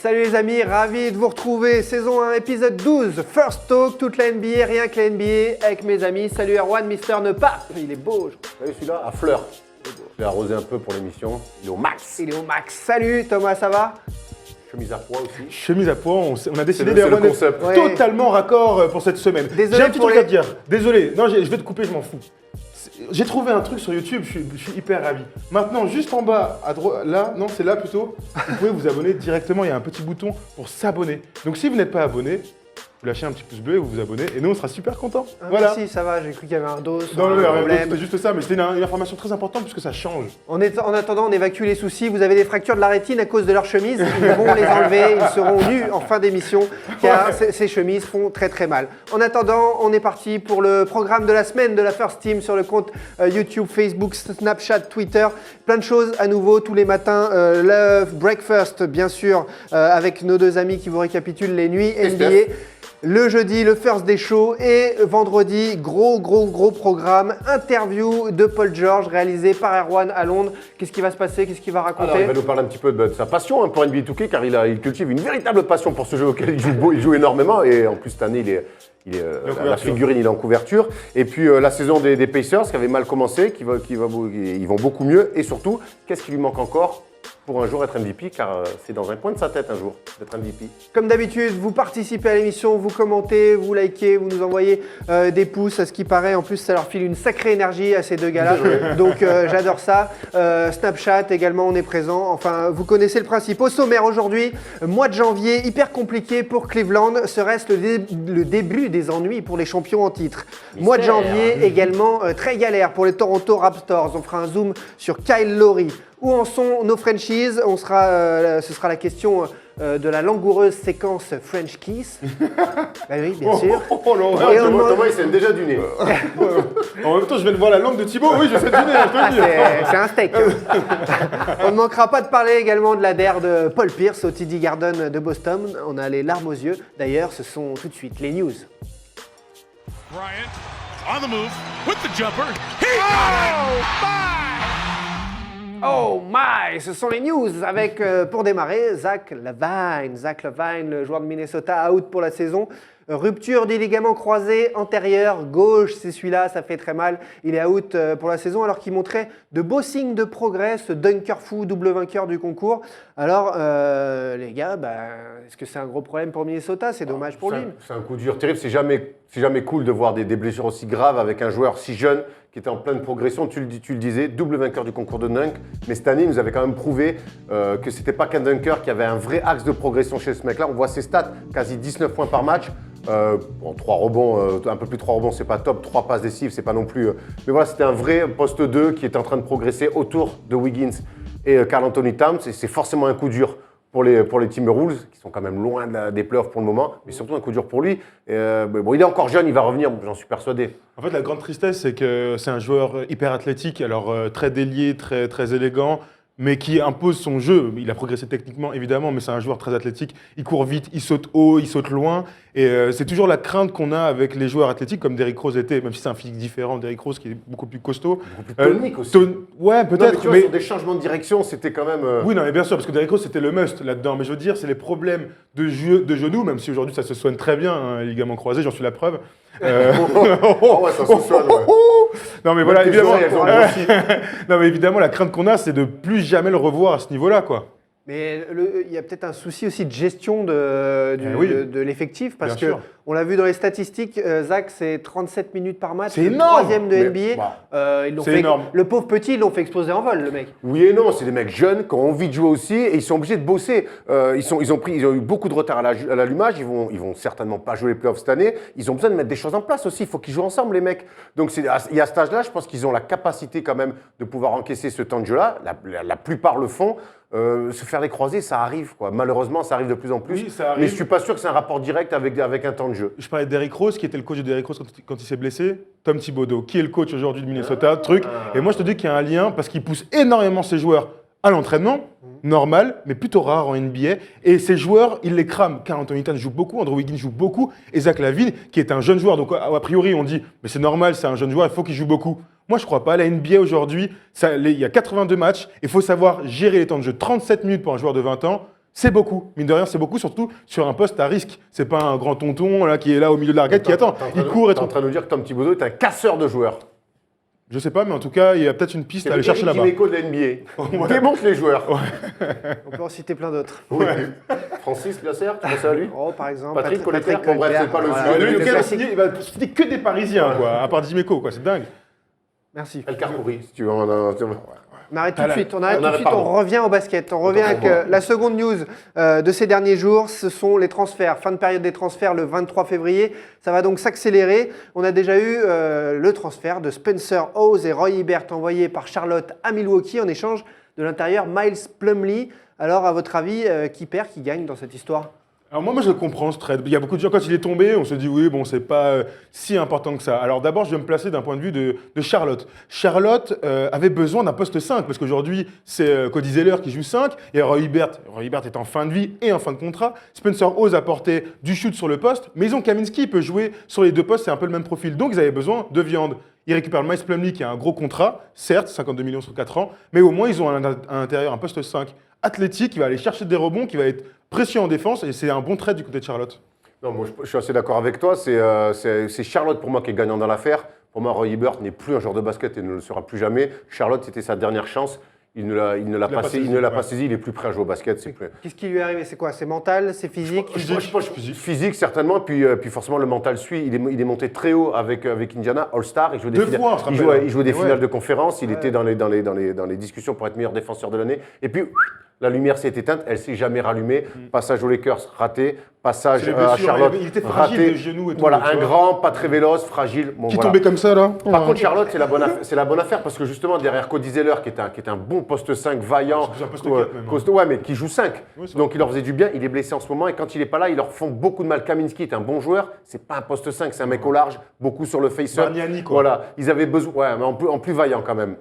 Salut les amis, ravi de vous retrouver. Saison 1, épisode 12, First Talk, toute la NBA, rien que la NBA, avec mes amis. Salut Erwan, Mister Nepa, il est beau. Salut celui-là, à fleur. Je l'ai arrosé un peu pour l'émission, il est au max. Il est au max. Salut Thomas, ça va? Chemise à pois aussi. Chemise à pois, on a décidé C'est le d'être concept. Ouais. totalement raccord pour cette semaine. Désolé J'ai un petit pour truc les- à te dire. Désolé, non, je vais te couper, je m'en fous. J'ai trouvé un truc sur YouTube, je suis hyper ravi. Maintenant, juste en bas, à droite, là, non, c'est là plutôt, vous pouvez vous abonner directement, il y a un petit bouton pour s'abonner. Donc si vous n'êtes pas abonné, vous lâchez un petit pouce bleu et vous vous abonnez, et nous, on sera super contents. Ah, Voilà. Merci, ça va, j'ai cru qu'il y avait un dos. Non, un non, problème. c'était juste ça, mais c'était une information très importante puisque ça change. En attendant, on évacue les soucis. Vous avez des fractures de la rétine à cause de leurs chemises. Ils vont les enlever. Ils seront nus en fin d'émission car ces chemises font très très mal. En attendant, on est parti pour le programme de la semaine de la First Team sur le compte YouTube, Facebook, Snapchat, Twitter. Plein de choses à nouveau tous les matins. Le breakfast, bien sûr, avec nos deux amis qui vous récapitulent les nuits NBA. Le jeudi, le First Day Show et vendredi, gros programme, interview de Paul George réalisé par Erwan à Londres. Qu'est-ce qui va se passer? Qu'est-ce qu'il va raconter? Alors, il va nous parler un petit peu de sa passion pour NBA 2K car il cultive une véritable passion pour ce jeu auquel il joue énormément et en plus cette année il est la figurine, il est en couverture. Et puis la saison des Pacers qui avait mal commencé, ils vont beaucoup mieux et surtout, qu'est-ce qui lui manque encore pour un jour être MVP car c'est dans un coin de sa tête un jour d'être MVP. Comme d'habitude, vous participez à l'émission, vous commentez, vous likez, vous nous envoyez des pouces à ce qui paraît. En plus, ça leur file une sacrée énergie à ces deux gars-là. Donc, j'adore ça. Snapchat également, on est présent. Enfin, vous connaissez le principe. Au sommaire aujourd'hui, mois de janvier, hyper compliqué pour Cleveland. Serait-ce le début des ennuis pour les champions en titre? Mois de janvier également, très galère pour les Toronto Raptors. On fera un zoom sur Kyle Lowry. Où en sont nos franchises? Ce sera la question de la langoureuse séquence French Kiss. Bah oui, bien sûr. Et on demande- Thomas il s'aime déjà du nez. En même temps, je viens de voir la langue de Thibaut, oui, je sais dîner, je te le dis. C'est un steak. On ne manquera pas de parler également de la DER de Paul Pierce au TD Garden de Boston. On a les larmes aux yeux. D'ailleurs, ce sont tout de suite les news. Bryant on the move with the jumper. He got it! Oh my! Ce sont les news avec, pour démarrer, Zach Lavine. Zach Lavine, le joueur de Minnesota, out pour la saison. Rupture des ligaments croisés antérieurs gauche, c'est celui-là, ça fait très mal. Il est out pour la saison alors qu'il montrait de beaux signes de progrès, ce dunker fou, double vainqueur du concours. Alors, les gars, est-ce que c'est un gros problème pour Minnesota? C'est dommage pour lui. C'est un coup dur terrible. C'est jamais cool de voir des blessures aussi graves avec un joueur si jeune qui était en pleine progression. Tu le disais, double vainqueur du concours de dunk. Mais cette année, il nous avait quand même prouvé que c'était pas qu'un dunker, qu'il y avait un vrai axe de progression chez ce mec-là. On voit ses stats, quasi 19 points par match. 3 rebonds, un peu plus de 3 rebonds, c'est pas top. 3 passes décisives, c'est pas non plus. Mais voilà, c'était un vrai poste 2 qui était en train de progresser autour de Wiggins et Karl Anthony Towns. Et c'est forcément un coup dur pour les Timberwolves, qui sont quand même loin des playoffs pour le moment, mais surtout un coup dur pour lui. Bon, il est encore jeune, il va revenir, j'en suis persuadé. En fait, la grande tristesse, c'est que c'est un joueur hyper athlétique, alors très délié, très élégant, mais qui impose son jeu. Il a progressé techniquement, évidemment, mais c'est un joueur très athlétique. Il court vite, il saute haut, il saute loin. Et c'est toujours la crainte qu'on a avec les joueurs athlétiques, comme Derrick Rose était, même si c'est un physique différent, Derrick Rose qui est beaucoup plus costaud. Beaucoup plus tonique aussi. Ouais, Non, mais peut-être, tu vois, mais... sur des changements de direction, c'était quand même. Oui, non, mais bien sûr, parce que Derrick Rose, c'était le must là-dedans. Mais je veux dire, c'est les problèmes de genoux, même si aujourd'hui, ça se soigne très bien, hein, les ligaments croisés, j'en suis la preuve. Oh ouais, ça se soigne, ouais. Non, mais voilà, Tes évidemment. oreilles, elles ont l'air aussi. Non, mais évidemment, la crainte qu'on a, c'est de plus jamais le revoir à ce niveau-là, quoi. Mais il y a peut-être un souci aussi de gestion de l'effectif parce Bien sûr. qu'on l'a vu dans les statistiques, Zach, c'est 37 minutes par match. C'est le énorme. troisième de Mais, NBA. Ils l'ont c'est fait- énorme. Le pauvre petit, ils l'ont fait exploser en vol, le mec. Oui et non, c'est des mecs jeunes qui ont envie de jouer aussi et ils sont obligés de bosser. Ils ont eu beaucoup de retard à l'allumage. Ils vont certainement pas jouer les playoffs cette année. Ils ont besoin de mettre des choses en place aussi. Il faut qu'ils jouent ensemble, les mecs. Donc il y a à cet âge-là, je pense qu'ils ont la capacité quand même de pouvoir encaisser ce temps de jeu-là. La plupart le font. Se faire les croisés, ça arrive, quoi. Malheureusement, ça arrive de plus en plus. Oui, ça arrive. Mais je suis pas sûr que c'est un rapport direct avec un temps de jeu. Je parlais de Derrick Rose, qui était le coach de Derrick Rose quand il s'est blessé. Tom Thibodeau, qui est le coach aujourd'hui de Minnesota, Et moi, je te dis qu'il y a un lien parce qu'il pousse énormément ses joueurs à l'entraînement, normal, mais plutôt rare en NBA. Et ces joueurs, ils les crament. Karl Anthony Towns joue beaucoup, Andrew Wiggins joue beaucoup, et Zach Lavine, qui est un jeune joueur. Donc, a priori, on dit, mais c'est normal, c'est un jeune joueur, il faut qu'il joue beaucoup. Moi, je ne crois pas. La NBA aujourd'hui, il y a 82 matchs. Il faut savoir gérer les temps de jeu. 37 minutes pour un joueur de 20 ans, C'est beaucoup. Mine de rien, c'est beaucoup, surtout sur un poste à risque. C'est pas un grand tonton là, qui est là au milieu de la raquette qui attend. Il court et T'es en tout. train de nous dire que Tom Thibodeau est un casseur de joueurs. Je sais pas, mais en tout cas, il y a peut-être une piste à aller chercher là-bas. C'est le de la NBA. Il démonte les joueurs. On peut en citer plein d'autres. Oui. Francis Lasserre, tu penses à lui? Oh, par exemple, Patrick Colletter, bon, bref, c'est pas le voilà. sujet. Lui, le lequel classique. il va citer que des Parisiens, quoi, à part Dimeco, quoi. C'est dingue. Merci. El Kharkouri, si tu veux. On arrête tout de Voilà. suite, on arrête On tout de arrête, suite, on pardon. revient au basket. On revient avec la seconde news de ces derniers jours, ce sont les transferts. Fin de période des transferts le 23 février, ça va donc s'accélérer. On a déjà eu le transfert de Spencer Hawes et Roy Hibbert envoyés par Charlotte à Milwaukee en échange de l'intérieur Miles Plumlee. Alors à votre avis, qui perd, qui gagne dans cette histoire? Alors moi je le comprends ce trade. Il y a beaucoup de gens, quand il est tombé, on se dit oui, bon, c'est pas si important que ça. Alors d'abord, je vais me placer d'un point de vue de Charlotte. Charlotte avait besoin d'un poste 5, parce qu'aujourd'hui, c'est Cody Zeller qui joue 5, et Roy Hibbert. Roy Hibbert est en fin de vie et en fin de contrat. Spencer Hawes apportait du shoot sur le poste, mais ils ont Kaminsky, il peut jouer sur les deux postes, c'est un peu le même profil. Donc ils avaient besoin de viande. Ils récupèrent Miles Plumlee qui a un gros contrat, certes, 52 millions sur 4 ans, mais au moins ils ont à l'intérieur un poste 5 athlétique, qui va aller chercher des rebonds, qui va être précieux en défense, et c'est un bon trade du côté de Charlotte. Non, moi je suis assez d'accord avec toi. C'est Charlotte pour moi qui est gagnant dans l'affaire. Pour moi, Roy Hibbert n'est plus un joueur de basket et ne le sera plus jamais. Charlotte, c'était sa dernière chance. Il ne l'a pas saisi. Il est plus prêt à jouer au basket. C'est plus... Qu'est-ce qui lui est arrivé? C'est quoi? C'est mental? C'est physique? Physique, certainement. Puis forcément, le mental suit. Il est monté très haut avec Indiana, All-Star. Il jouait Deux fois, on se rappelle, il jouait des ouais. finales de conférence. Il était dans les discussions pour être meilleur défenseur de l'année. Et puis, la lumière s'est éteinte. Elle ne s'est jamais rallumée. Passage aux Lakers, raté. Passage C'est les à blessures, Charlotte, il était fragile raté. des genoux et tout, Voilà, tu un vois. grand, pas très véloce, fragile. Bon, Qui voilà. tombait comme ça, là? Par contre, Charlotte, c'est la bonne affaire parce que justement, derrière Cody Zeller, qui est un bon poste 5 vaillant, C'est un poste 4 même, hein. costaud, ouais, mais qui joue 5. Oui, c'est Donc, il leur faisait du bien. Il est blessé en ce moment et quand il n'est pas là, ils leur font beaucoup de mal. Kaminsky est un bon joueur. C'est pas un poste 5, c'est un mec au large, beaucoup sur le face-up. Bargnani, quoi. Voilà, ils avaient besoin, ouais, mais en plus vaillant quand même.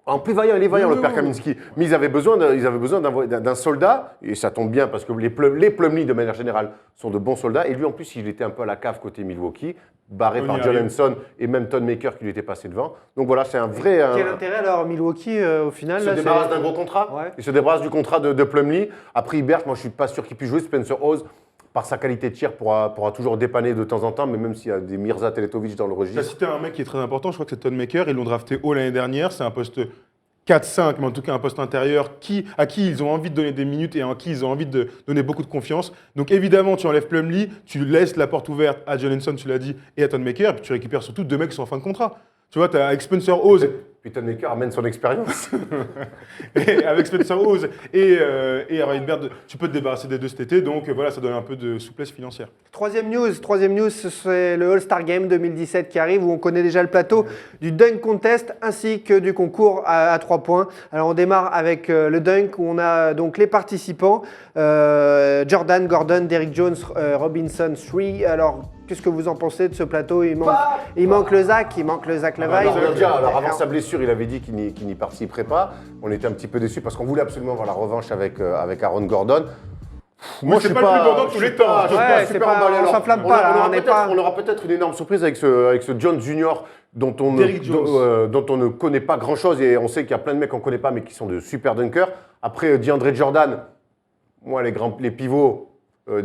En plus vaillant, il est vaillant, Oui, le père oui, Kaminsky. Mais ils avaient besoin d'un soldat, et ça tombe bien parce que les Plumlee, de manière générale, sont de bons soldats. Et lui, en plus, il était un peu à la cave côté Milwaukee, barré On y par arrive. John Henson et même Ton Maker qui lui était passé devant. Donc voilà, c'est un vrai. Quel intérêt alors Milwaukee au final? Il se là, débarrasse c'est- d'un gros contrat. Ouais. Il se débarrasse du contrat de Plumlee. Après Hibbert, moi, je suis pas sûr qu'il puisse jouer. Spencer Hawes, par sa qualité de tir, pourra toujours dépanner de temps en temps, mais même s'il y a des Mirza Teletovic dans le Tu as registre. cité un mec qui est très important, je crois que c'est Ton Maker, ils l'ont drafté haut l'année dernière, c'est un poste 4-5, mais en tout cas un poste intérieur à qui ils ont envie de donner des minutes et à qui ils ont envie de donner beaucoup de confiance. Donc évidemment, tu enlèves Plumlee, tu laisses la porte ouverte à John Henson, tu l'as dit, et à Ton Maker, et puis tu récupères surtout deux mecs qui sont en fin de contrat. Tu vois, avec Spencer Hawes, Puis Ton Maker amène son expérience. et avec Spencer Hawes et Roy Hibbert, tu peux te débarrasser des deux cet été, donc voilà, ça donne un peu de souplesse financière. Troisième news, c'est le All-Star Game 2017 qui arrive, où on connaît déjà le plateau du Dunk Contest ainsi que du concours à 3 points. Alors on démarre avec le Dunk, où on a donc les participants, Jordan, Gordon, Derrick Jones, Robinson, 3. Alors qu'est-ce que vous en pensez de ce plateau? Il manque le Zach Levi. Alors avant sa blessure, il avait dit qu'il n'y participerait pas. On était un petit peu déçus parce qu'on voulait absolument avoir la revanche avec Aaron Gordon. Moi, c'est pas le plus Gordon de tous les temps. Je suis Ouais, pas c'est super pas- emballé. on Alors, s'enflamme pas, aura là, on est peut-être- pas- on aura peut-être une énorme surprise avec ce John Junior dont on Derrick Jones. dont on ne connaît pas grand-chose et on sait qu'il y a plein de mecs qu'on ne connaît pas mais qui sont de super dunkers. Après, DeAndre Jordan, moi, les pivots. Même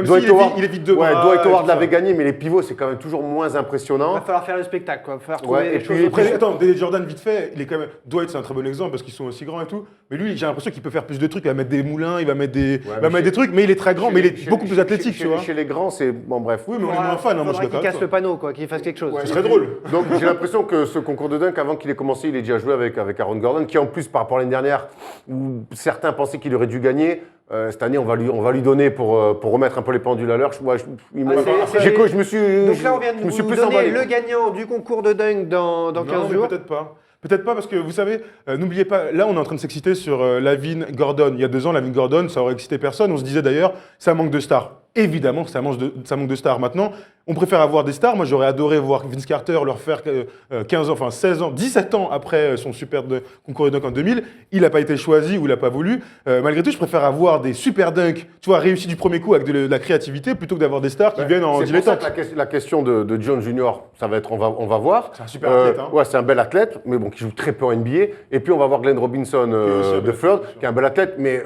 Dwight s'il Howard- il évite deux ouais, bras, Dwight Howard tout l'avait ça. gagné, mais les pivots, c'est quand même toujours moins Il impressionnant. va falloir faire le spectacle, quoi. Il va falloir trouver Ouais, des et choses. puis- Après, attends, Derrick Jordan, vite fait, il est quand même. Dwight, c'est un très bon exemple parce qu'ils sont aussi grands et tout. Mais lui, j'ai l'impression qu'il peut faire plus de trucs. Il va mettre des moulins, il va mettre des, des trucs, mais il est très grand, mais il est beaucoup plus athlétique, tu vois. Chez les grands, c'est. Bon, bref. Oui, mais on est moins fan, hein, moi je suis Faudrait qu'il d'accord. casse avec le toi. panneau, quoi, qu'il fasse quelque chose. Ce serait drôle. Donc j'ai l'impression que ce concours de dunk, avant qu'il ait commencé, il est déjà joué avec Aaron Gordon, qui en plus par rapport à l'année dernière, où certains pensaient qu'il aurait dû gagner, cette année on va lui donner pour remettre un peu les pendules à l'heure. Je me suis Donc là, on vient de je me suis vous plus donner emballé. le gagnant du concours de dunk dans Non, 15 mais jours. peut-être pas. Peut-être pas parce que vous savez, n'oubliez pas, là on est en train de s'exciter sur Lavin Gordon. Il y a 2 ans, Lavin Gordon, ça aurait excité personne. On se disait d'ailleurs, ça manque de stars. Évidemment que ça manque de stars. Maintenant, on préfère avoir des stars. Moi, j'aurais adoré voir Vince Carter leur faire 15 ans, enfin 16 ans, 17 ans après son super concours de dunk en 2000. Il n'a pas été choisi ou il n'a pas voulu. Malgré tout, je préfère avoir des super dunks, tu vois, réussis du premier coup avec de la créativité plutôt que d'avoir des stars qui viennent en C'est pour ça dilettante. que la question de John Junior, ça va être, on va voir. C'est un super athlète, hein. Ouais, c'est un bel athlète, mais bon, qui joue très peu en NBA. Et puis on va voir Glenn Robinson est aussi un de bel Ford, athlète, qui est un bel athlète, mais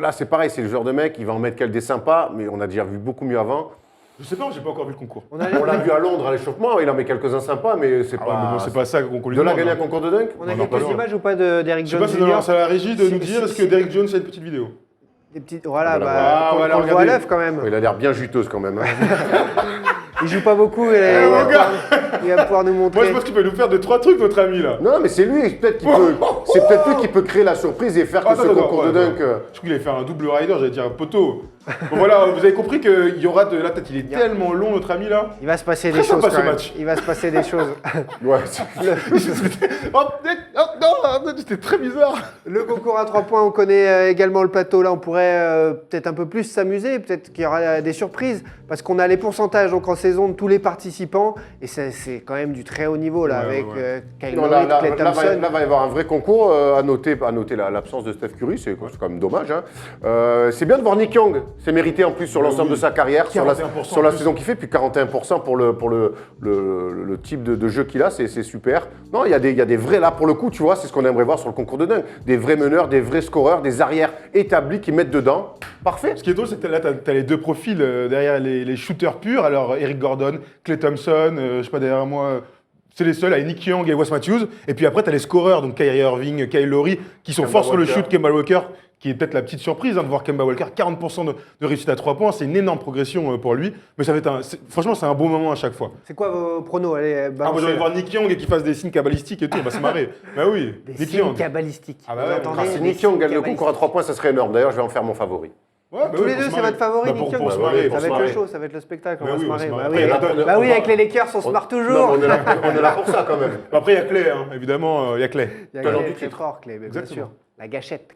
là, c'est pareil, c'est le genre de mec, il va en mettre quelques des sympas, mais on a déjà vu beaucoup mieux avant. Je sais pas, j'ai pas encore vu le concours. On On l'a vu à Londres à l'échauffement, il en met quelques-uns sympas, mais c'est Ah ouais, mais pas. bon, c'est pas ça qu'on lui De là demande, gagner un hein. concours de dunk. On a Non, pas quelques loin. images ou pas d'Eric Je sais Jones pas, c'est Jr. à la régie de Si- nous dire si- est-ce que Derrick Jones a une petite vidéo. Des petites, voilà, Voilà, bah, voilà, on le voit à regardez. l'œuf quand même. Il a l'air bien juteuse quand même. Hein. Il joue pas beaucoup, il va pouvoir nous Moi, montrer. je pense qu'il peut nous faire 2-3 trucs, notre ami là. Non, mais c'est lui, peut-être qu'il peut. C'est peut-être lui qui peut créer la surprise et faire que ce concours de dunk. Je trouve qu'il allait faire un double rider, j'allais dire un poteau. Bon voilà, vous avez compris qu'il y aura de la tête, il est tellement long notre ami là. Il va se passer Très des choses sympa, quand ce même. match. Il va se passer des choses. Ouais. Oh non, c'était très bizarre. Le concours à 3 points, on connaît également le plateau. Là, on pourrait peut-être un peu plus s'amuser. Peut-être qu'il y aura des surprises. Parce qu'on a les pourcentages donc, en saison de tous les participants. Et c'est quand même du très haut niveau là, Ouais, avec ouais. Kyle Non, Lowry, là, Klay là, Thompson. là, va y avoir un vrai concours. À noter l'absence de Steph Curry, c'est quand même dommage. Hein. C'est bien de voir Nick Young. C'est mérité en plus sur l'ensemble de sa carrière, sur la 41% saison qu'il fait. Puis 41% pour le type de jeu qu'il a, c'est super. Non, il y a des vrais, là pour le coup, tu vois, c'est ce qu'on aimerait voir sur le concours de dunk. Des vrais meneurs, des vrais scoreurs, des arrières établis qui mettent dedans. Parfait. Ce qui est drôle, c'est que là, tu as les deux profils derrière les shooters purs. Alors, Eric Gordon, Klay Thompson, je sais pas, derrière moi, c'est les seuls, avec Nick Young et Wes Matthews. Et puis après, tu as les scoreurs, donc Kyrie Irving, Kyle Lowry, qui sont Kemba forts sur le Walker. shoot. Kemba Walker, qui est peut-être la petite surprise de voir Kemba Walker, 40% de réussite à 3 points. C'est une énorme progression pour lui. Mais ça va être franchement, c'est un bon moment à chaque fois. C'est quoi vos pronos? Allez, Ah, moi, balancez, j'ai envie de là. voir Nick Young et qu'il fasse des signes cabalistiques et tout, on va se marrer. Bah oui, Des Nick signes Young. cabalistiques. Ah bah Vous ouais, entendez? Ah, si Des Nick Young signes gagne le concours à cabalistiques. 3 points, ça serait énorme. D'ailleurs, je vais en faire mon favori. Ouais, bah Tous oui, les pour deux, se c'est marrer. votre favori, Bah, Nick pour Young se Bah, marrer, ouais, pour Ça se va être marrer. le show, ça va être le spectacle, on Bah va oui, se on va se marrer. marrer. Bah Après, oui, bah oui, avec les Lakers, on se marre toujours. Non, mais on est là pour ça quand même. Après, il y a Clay, hein, évidemment, il y a Clay. Il y a Talent Clay du très titre. fort, Clay, bien Exactement. sûr. La gâchette.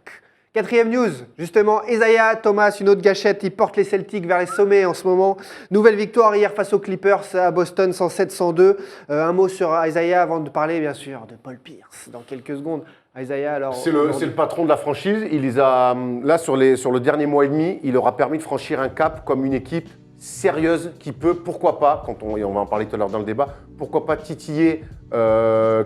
Quatrième news, justement, Isaiah Thomas, une autre gâchette, il porte les Celtics vers les sommets en ce moment. Nouvelle victoire hier face aux Clippers à Boston, 107-102. Un mot sur Isaiah avant de parler, bien sûr, de Paul Pierce dans quelques secondes. Isaiah, alors... C'est le patron de la franchise. Il les a, là, sur le dernier mois et demi, il leur a permis de franchir un cap comme une équipe sérieuse qui peut, pourquoi pas, et on va en parler tout à l'heure dans le débat, pourquoi pas titiller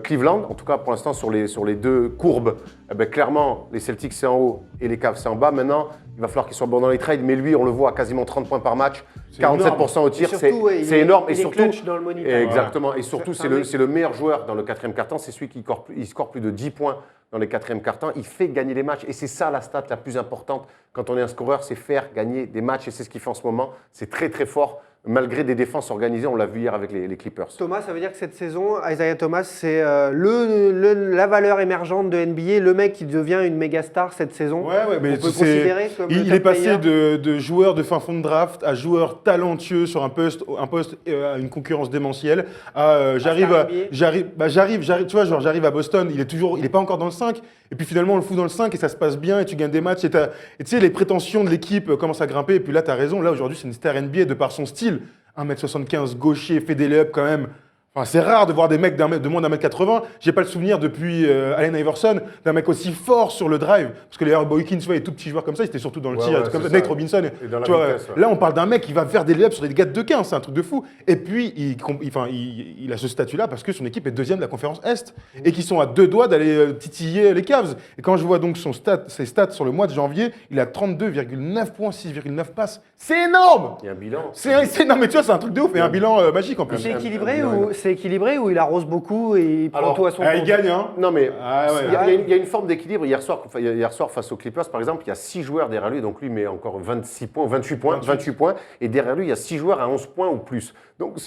Cleveland. En tout cas, pour l'instant, sur les deux courbes, eh ben, clairement, les Celtics, c'est en haut et les Cavs, c'est en bas. Maintenant, il va falloir qu'ils soient bons dans les trades. Mais lui, on le voit à quasiment 30 points par match, C'est 47% au tir, Et surtout, ouais, c'est énorme. il Et est surtout, clutch dans le moniteur. exactement. Et surtout, C'est un mec- c'est le meilleur joueur dans le quatrième quart-temps. C'est celui qui score plus de 10 points dans les quatrièmes quart-temps. Il fait gagner les matchs. Et c'est ça la stat la plus importante quand on est un scoreur, c'est faire gagner des matchs. Et c'est ce qu'il fait en ce moment. C'est très, très fort, malgré des défenses organisées. On l'a vu hier avec les Clippers. Thomas, ça veut dire que cette saison, Isaiah Thomas, c'est la valeur émergente de NBA, le mec qui devient une méga star cette saison. Ouais, mais On peut c'est- considérer comme le il top est passé player. de joueur de fin fond de draft à joueur talentueux sur un poste à une concurrence démentielle. J'arrive tu vois, genre j'arrive à Boston, il est pas encore dans le 5. Et puis finalement, on le fout dans le 5 et ça se passe bien et tu gagnes des matchs. Et tu sais, les prétentions de l'équipe commencent à grimper. Et puis là, tu as raison. Là, aujourd'hui, c'est une star NBA de par son style. 1m75, gaucher, fait des lay-ups quand même. Enfin, c'est rare de voir des mecs de moins d'1m80. J'ai pas le souvenir depuis Allen Iverson d'un mec aussi fort sur le drive. Parce que les Boykins, tu vois, les tout petits joueurs comme ça, ils étaient surtout dans le Ouais, tir. ouais, Comme c'est Nate ça. Robinson. Et dans la Tu vois, vitesse, ouais. là, on parle d'un mec qui va faire des lay-ups sur des gars de 15. C'est un truc de fou. Et puis, il a ce statut-là parce que son équipe est deuxième de la conférence Est. Et qu'ils sont à 2 doigts d'aller titiller les Cavs. Et quand je vois donc ses stats sur le mois de janvier, il a 32,9 points, 6,9 passes. C'est énorme! Il y a un bilan. Non, mais tu vois, c'est un truc de ouf. Et un bilan magique en plus. C'est équilibré ou il arrose beaucoup et il prend Alors, tout à son Ah, il compte? gagne, hein? Non, mais Ah ouais. il y a une forme d'équilibre. Hier soir, face aux Clippers, par exemple, il y a 6 joueurs derrière lui. Donc lui met encore 26 points, 28 points. Et derrière lui, il y a 6 joueurs à 11 points ou plus. Donc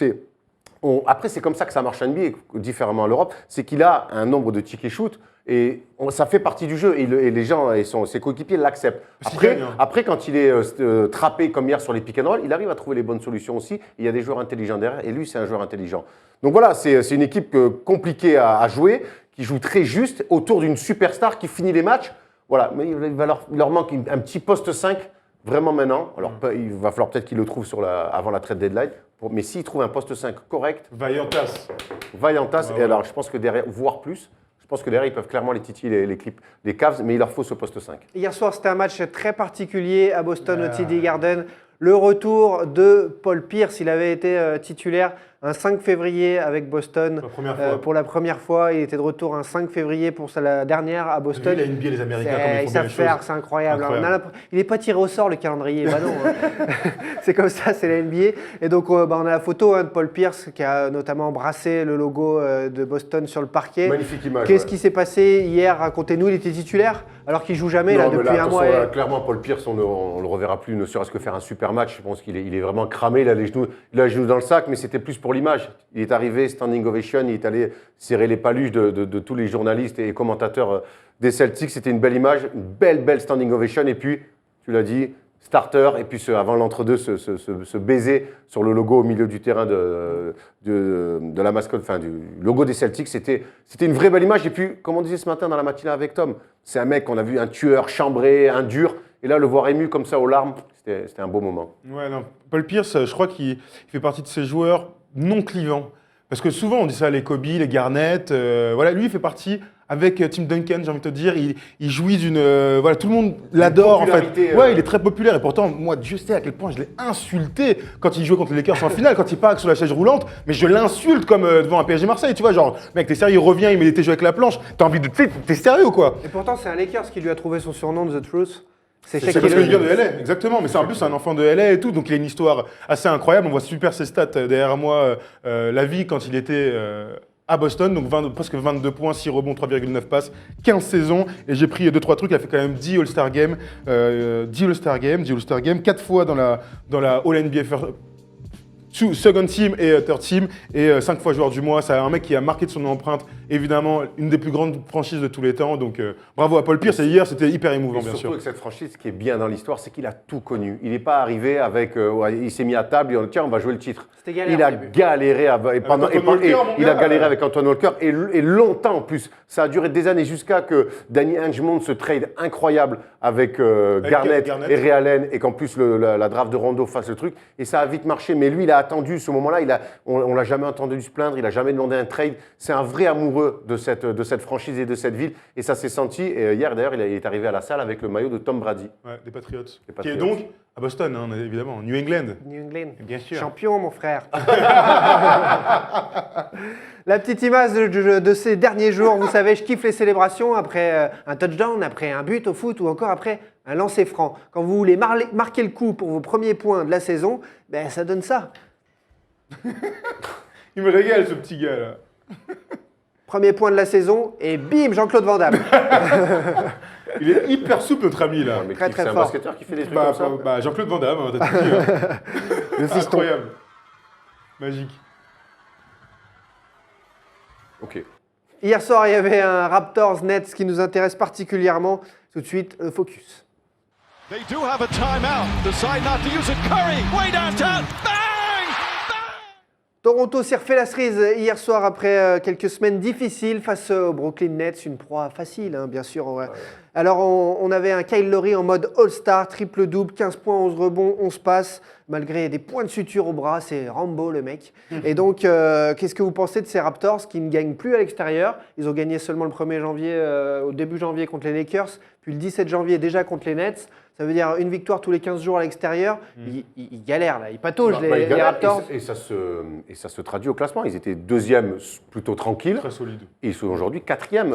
après, c'est comme ça que ça marche en NBA, différemment à l'Europe. C'est qu'il a un nombre de tickets shoot et ça fait partie du jeu. Et les gens et ses coéquipiers l'acceptent. Parce qu'il gagne, hein. Après, quand il est trappé comme hier sur les pick and roll, il arrive à trouver les bonnes solutions aussi. Il y a des joueurs intelligents derrière et lui, c'est un joueur intelligent. Donc voilà, c'est une équipe compliquée à jouer, qui joue très juste autour d'une superstar qui finit les matchs. Voilà, mais il leur manque un petit poste 5 vraiment maintenant. Alors il va falloir peut-être qu'il le trouve avant la trade deadline. Mais s'il trouve un poste 5 correct, Vaillantas. Vaillantas, Ouais, et alors je pense que derrière, voire plus, je pense que derrière, ils peuvent clairement les titiller les Cavs, mais il leur faut ce poste 5. Hier soir, c'était un match très particulier à Boston, au TD Garden. Le retour de Paul Pierce, il avait été titulaire un 5 février avec Boston. La première fois. Pour la première fois, il était de retour un 5 février pour la dernière à Boston. La NBA, les Américains, comme Ils ils font bien savent les faire, choses. c'est incroyable. Incroyable. Il n'est pas tiré au sort le calendrier, bah non. C'est comme ça, c'est la NBA. Et donc on a la photo de Paul Pierce qui a notamment embrassé le logo de Boston sur le parquet. Magnifique image. Qu'est-ce qui s'est passé hier? Racontez-nous, il était titulaire alors qu'il joue jamais là, mais depuis un mois. Clairement, Paul Pierce, on ne le reverra plus, ne serait-ce que faire un super match. Je pense qu'il est vraiment cramé. Il a les genoux dans le sac, mais c'était plus pour l'image. Il est arrivé, standing ovation, il est allé serrer les paluches de tous les journalistes et commentateurs des Celtics. C'était une belle image, une belle standing ovation. Et puis, tu l'as dit, starter, et puis avant l'entre-deux, ce baiser sur le logo au milieu du terrain de la mascotte, enfin du logo des Celtics, c'était une vraie belle image. Et puis, comme on disait ce matin dans la matinée avec Tom, c'est un mec qu'on a vu, un tueur, chambré, un dur, et là, le voir ému comme ça aux larmes, c'était un beau moment. Ouais, non. Paul Pierce, je crois qu'il fait partie de ces joueurs non clivants. Parce que souvent, on dit ça, les Kobe, les Garnett, voilà, lui, il fait partie, avec Tim Duncan, j'ai envie de te dire, il jouit d'une... voilà, tout le monde l'adore, en fait. Ouais, il est très populaire, et pourtant, moi, Dieu sait à quel point je l'ai insulté quand il jouait contre les Lakers en finale, quand il part sur la chaise roulante, mais je l'insulte comme devant un PSG Marseille, tu vois, genre, mec, t'es sérieux, il revient, il met des jeux avec la planche, t'as envie de... T'es sérieux, quoi. Et pourtant, c'est un Lakers qui lui a trouvé son surnom de The Truth. C'est parce qu'il vient de LA, exactement. Mais c'est en plus un enfant de LA et tout, donc il a une histoire assez incroyable. On voit super ses stats derrière moi. La vie quand il était à Boston, donc presque 22 points, 6 rebonds, 3,9 passes, 15 saisons. Et j'ai pris 2-3 trucs. Il a fait quand même 10 All-Star Games, 10 All-Star Games, 4 fois dans la All-NBA second team et third team, et 5 fois joueur du mois. C'est un mec qui a marqué de son empreinte, évidemment, une des plus grandes franchises de tous les temps. Donc bravo à Paul Pierce. Et hier, c'était hyper émouvant, Et bien surtout sûr. avec cette franchise, ce qui est bien dans l'histoire, c'est qu'il a tout connu. Il n'est pas arrivé avec... il s'est mis à table et on dit tiens, on va jouer le titre. C'était galère Il a au début. galéré il a galéré avec Antoine Walker et longtemps en plus. Ça a duré des années jusqu'à que Danny Ainge monte ce trade incroyable avec Garnett et Ray Allen, et qu'en plus la draft de Rondo fasse le truc. Et ça a vite marché. Mais lui, il a attendu ce moment-là. On l'a jamais entendu se plaindre. Il n'a jamais demandé un trade. C'est un vrai amoureux de cette franchise et de cette ville. Et ça s'est senti. Et hier, d'ailleurs, il est arrivé à la salle avec le maillot de Tom Brady. Ouais, des Patriots. Des Qui est Patriots. donc à Boston, hein, évidemment, New England. New England. Bien sûr. Champion, mon frère. La petite image de ces derniers jours, vous savez, je kiffe les célébrations après un touchdown, après un but au foot ou encore après un lancer franc. Quand vous voulez marquer le coup pour vos premiers points de la saison, ben, ça donne ça. Il me régale, ce petit gars, là. Premier point de la saison et bim, Jean-Claude Van Damme. Il est hyper souple, notre ami, là. Ouais, mais Très, c'est très un fort. basketteur qui fait des trucs comme ça. Jean-Claude Van Damme, hein, t'as tout dit, hein. Le fiston. Incroyable. Magique. Ok. Hier soir, il y avait un Raptors-Nets qui nous intéresse particulièrement. Tout de suite, le focus. They do have a timeout. Decide not to use it. Curry, way downtown. Bang! Toronto s'est refait la cerise hier soir après quelques semaines difficiles face aux Brooklyn Nets. Une proie facile, hein, bien sûr. Ouais. Alors, on avait un Kyle Lowry en mode All-Star, triple-double, 15 points, 11 rebonds, 11 passes, malgré des points de suture au bras. C'est Rambo, le mec. Et donc, qu'est-ce que vous pensez de ces Raptors qui ne gagnent plus à l'extérieur? Ils ont gagné seulement le 1er janvier, au début janvier contre les Lakers, puis le 17 janvier déjà contre les Nets. Ça veut dire une victoire tous les 15 jours à l'extérieur. Ils galèrent, là. Ils pataugent, les Raptors. Et ça se traduit au classement. Ils étaient deuxième, plutôt tranquille. Très solide. Et ils sont aujourd'hui quatrième.